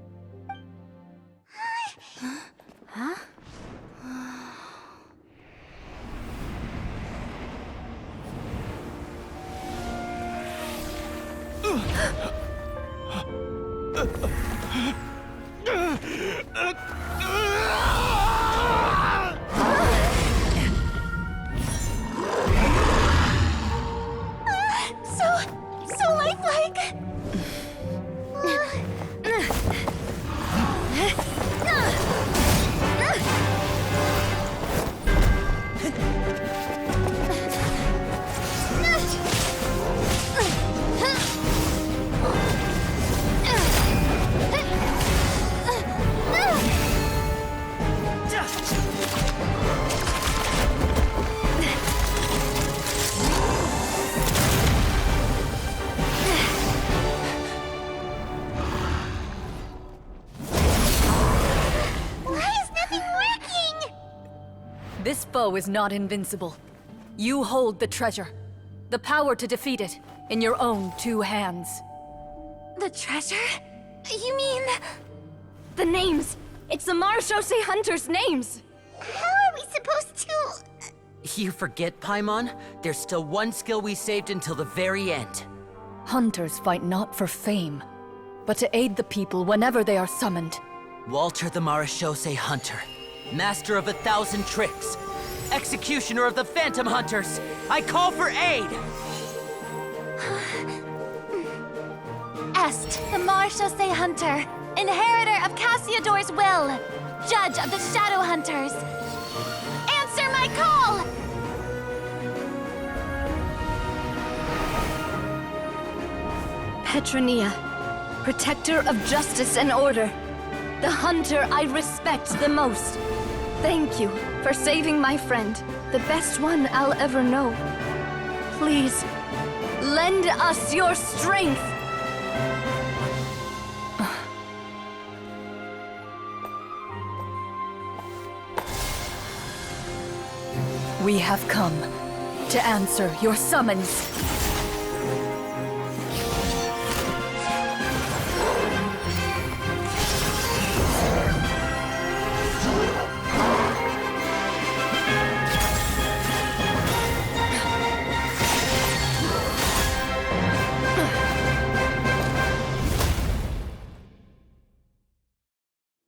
So lifelike! This foe is not invincible. You hold the treasure. The power to defeat it in your own two hands. The treasure? You mean... The names! It's the Marechaussee Hunters' names! How are we supposed to... You forget, Paimon? There's still one skill we saved until the very end. Hunters fight not for fame, but to aid the people whenever they are summoned. Walter the Marechaussee Hunter, master of 1,000 tricks, executioner of the Phantom Hunters, I call for aid! Est, the Marechaussee Hunter, inheritor of Cassiodor's will, judge of the Shadow Hunters. Answer my call! Petronia, protector of justice and order. The hunter I respect the most. Thank you for saving my friend, the best one I'll ever know. Please, lend us your strength! We have come to answer your summons.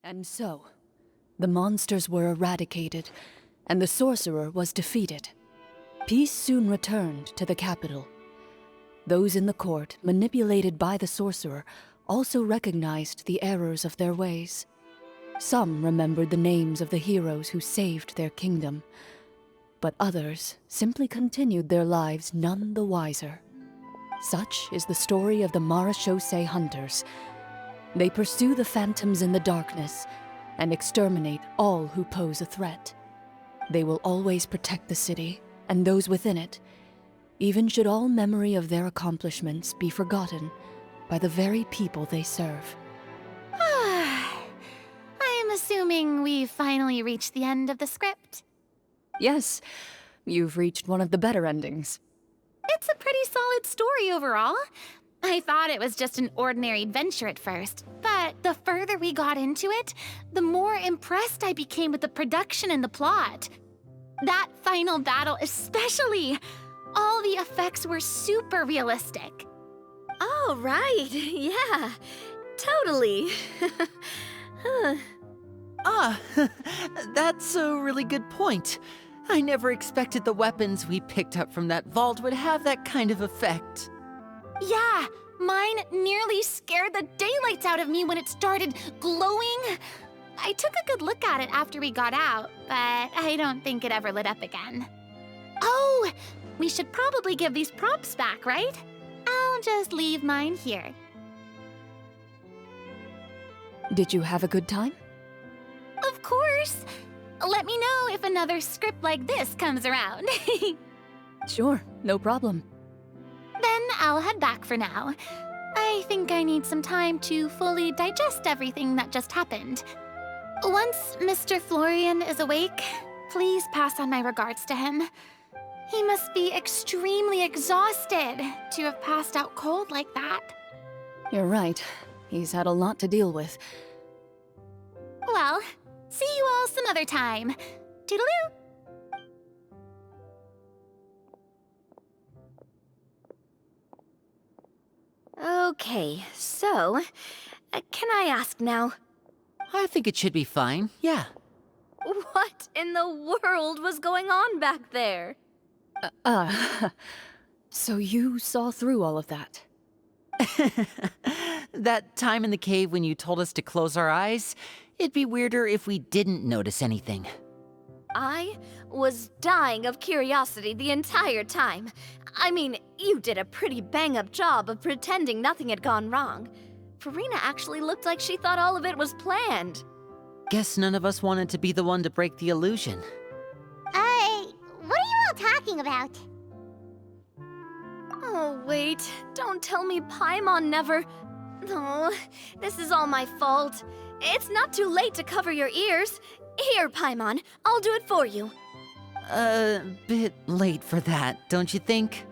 And so, the monsters were eradicated, and the sorcerer was defeated. Peace soon returned to the capital. Those in the court, manipulated by the sorcerer, also recognized the errors of their ways. Some remembered the names of the heroes who saved their kingdom, but others simply continued their lives none the wiser. Such is the story of the Marechaussee Hunters. They pursue the phantoms in the darkness and exterminate all who pose a threat. They will always protect the city and those within it, even should all memory of their accomplishments be forgotten by the very people they serve. I am assuming we've finally reached the end of the script. Yes, you've reached one of the better endings. It's a pretty solid story overall. I thought it was just an ordinary adventure at first, but the further we got into it, the more impressed I became with the production and the plot. That final battle especially! All the effects were super realistic. Oh, right. Yeah, totally. That's a really good point. I never expected the weapons we picked up from that vault would have that kind of effect. Yeah, mine nearly scared the daylights out of me when it started glowing. I took a good look at it after we got out, but I don't think it ever lit up again. Oh, we should probably give these props back, right? I'll just leave mine here. Did you have a good time? Of course. Let me know if another script like this comes around. Sure, no problem. Then I'll head back for now. I think I need some time to fully digest everything that just happened. Once Mr. Florian is awake, please pass on my regards to him. He must be extremely exhausted to have passed out cold like that. You're right. He's had a lot to deal with. Well, see you all some other time. Toodaloo! Okay, so, can I ask now? I think it should be fine, yeah. What in the world was going on back there? So you saw through all of that? That time in the cave when you told us to close our eyes, it'd be weirder if we didn't notice anything. I was dying of curiosity the entire time. I mean, you did a pretty bang-up job of pretending nothing had gone wrong. Farina actually looked like she thought all of it was planned. Guess none of us wanted to be the one to break the illusion. What are you all talking about? Oh, wait. Don't tell me Paimon never... Oh, this is all my fault. It's not too late to cover your ears. Here, Paimon, I'll do it for you. Bit late for that, don't you think?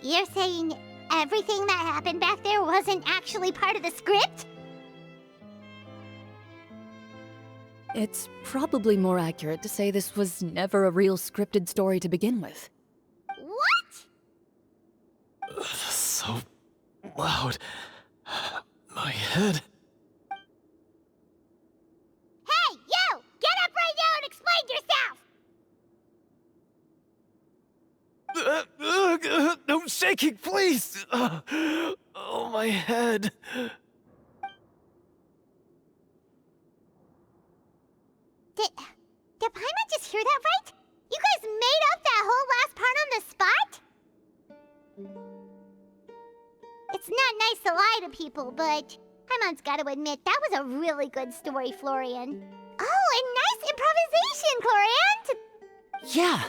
You're saying everything that happened back there was wasn't actually part of the script? It's probably more accurate to say this was never a real scripted story to begin with. What? So loud. My head. Hey, you! Get up right now and explain yourself! No shaking, please! Oh, my head. Did Paimon just hear that right? You guys made up that whole last part on the spot? It's not nice to lie to people, but Paimon's gotta admit, that was a really good story, Florian. Oh, and nice improvisation, Clorinde! Yeah,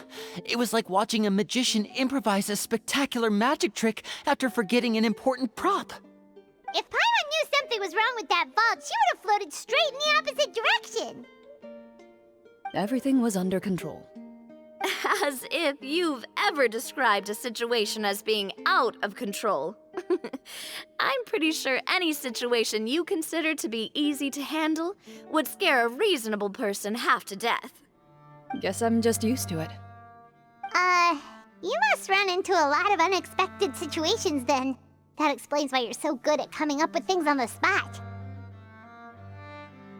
it was like watching a magician improvise a spectacular magic trick after forgetting an important prop. If Paimon knew something was wrong with that vault, she would have floated straight in the opposite direction! Everything was under control. As if you've ever described a situation as being out of control. I'm pretty sure any situation you consider to be easy to handle would scare a reasonable person half to death. Guess I'm just used to it. You must run into a lot of unexpected situations then. That explains why you're so good at coming up with things on the spot.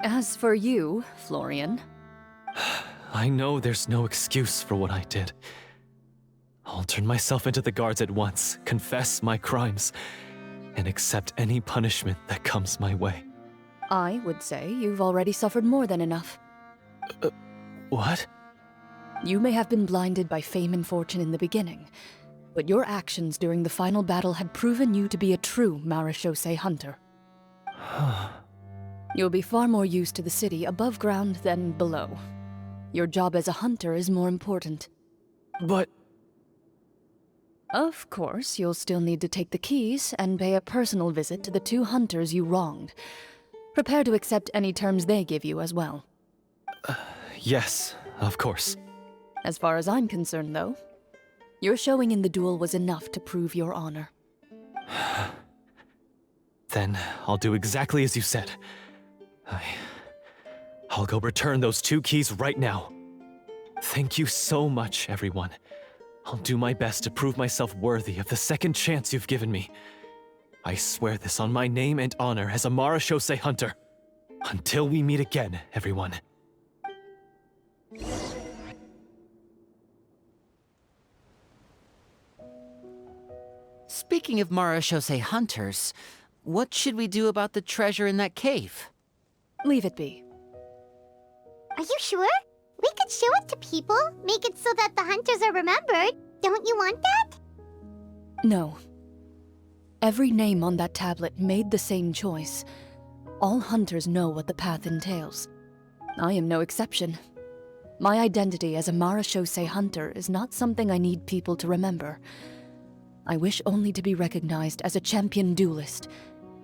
As for you, Florian, I know there's no excuse for what I did. I'll turn myself into the guards at once, confess my crimes, and accept any punishment that comes my way. I would say you've already suffered more than enough. What? You may have been blinded by fame and fortune in the beginning, but your actions during the final battle had proven you to be a true Marechaussee hunter. You'll be far more used to the city above ground than below. Your job as a hunter is more important. But... Of course, you'll still need to take the keys and pay a personal visit to the 2 hunters you wronged. Prepare to accept any terms they give you as well. Yes, of course. As far as I'm concerned, though, your showing in the duel was enough to prove your honor. Then I'll do exactly as you said. I'll go return those 2 keys right now. Thank you so much, everyone. I'll do my best to prove myself worthy of the second chance you've given me. I swear this on my name and honor as a Marechaussee hunter. Until we meet again, everyone. Speaking of Marechaussee hunters, what should we do about the treasure in that cave? Leave it be. Are you sure? We could show it to people, make it so that the hunters are remembered. Don't you want that? No. Every name on that tablet made the same choice. All hunters know what the path entails. I am no exception. My identity as a Marechaussee hunter is not something I need people to remember. I wish only to be recognized as a champion duelist.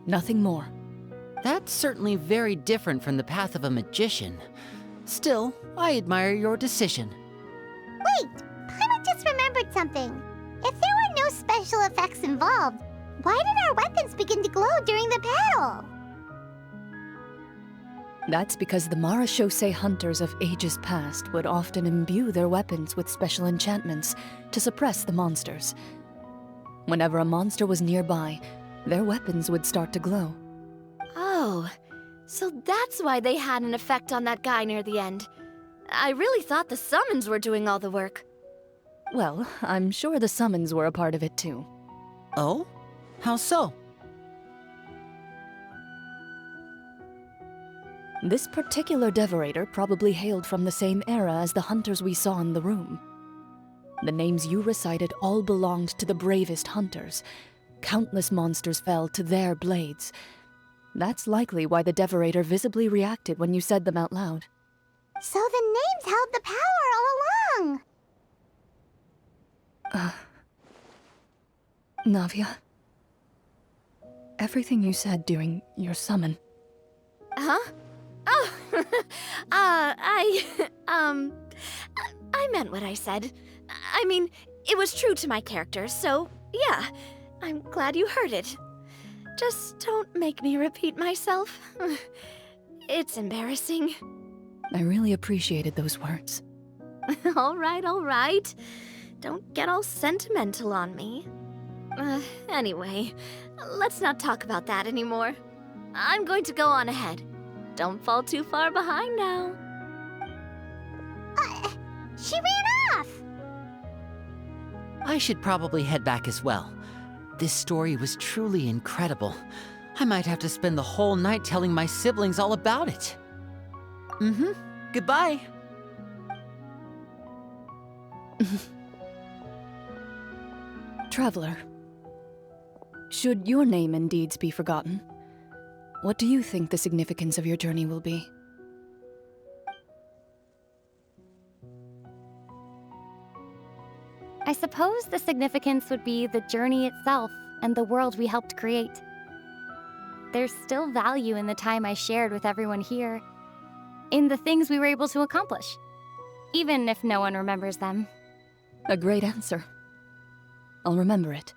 Nothing more. That's certainly very different from the path of a magician. Still, I admire your decision. Wait! Paimon just remembered something. If there were no special effects involved, why did our weapons begin to glow during the battle? That's because the Marechaussee hunters of ages past would often imbue their weapons with special enchantments to suppress the monsters. Whenever a monster was nearby, their weapons would start to glow. Oh, so that's why they had an effect on that guy near the end. I really thought the summons were doing all the work. Well, I'm sure the summons were a part of it too. Oh? How so? This particular devorator probably hailed from the same era as the hunters we saw in the room. The names you recited all belonged to the bravest hunters. Countless monsters fell to their blades. That's likely why the devorator visibly reacted when you said them out loud. So the names held the power all along! Navia. Everything you said during your summon. Huh? Oh, I meant what I said. I mean, it was true to my character, so yeah, I'm glad you heard it. Just don't make me repeat myself. It's embarrassing. I really appreciated those words. All right. Don't get all sentimental on me. Anyway, let's not talk about that anymore. I'm going to go on ahead. Don't fall too far behind now. She ran off! I should probably head back as well. This story was truly incredible. I might have to spend the whole night telling my siblings all about it. Goodbye. Traveler, should your name and deeds be forgotten, what do you think the significance of your journey will be? I suppose the significance would be the journey itself and the world we helped create. There's still value in the time I shared with everyone here, in the things we were able to accomplish, even if no one remembers them. A great answer. I'll remember it.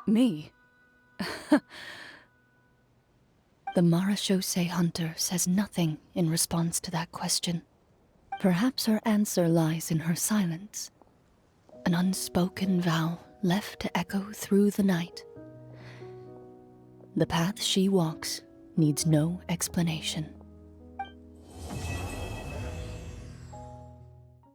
Me? The Marechaussee Hunter says nothing in response to that question. Perhaps her answer lies in her silence. An unspoken vow left to echo through the night. The path she walks needs no explanation.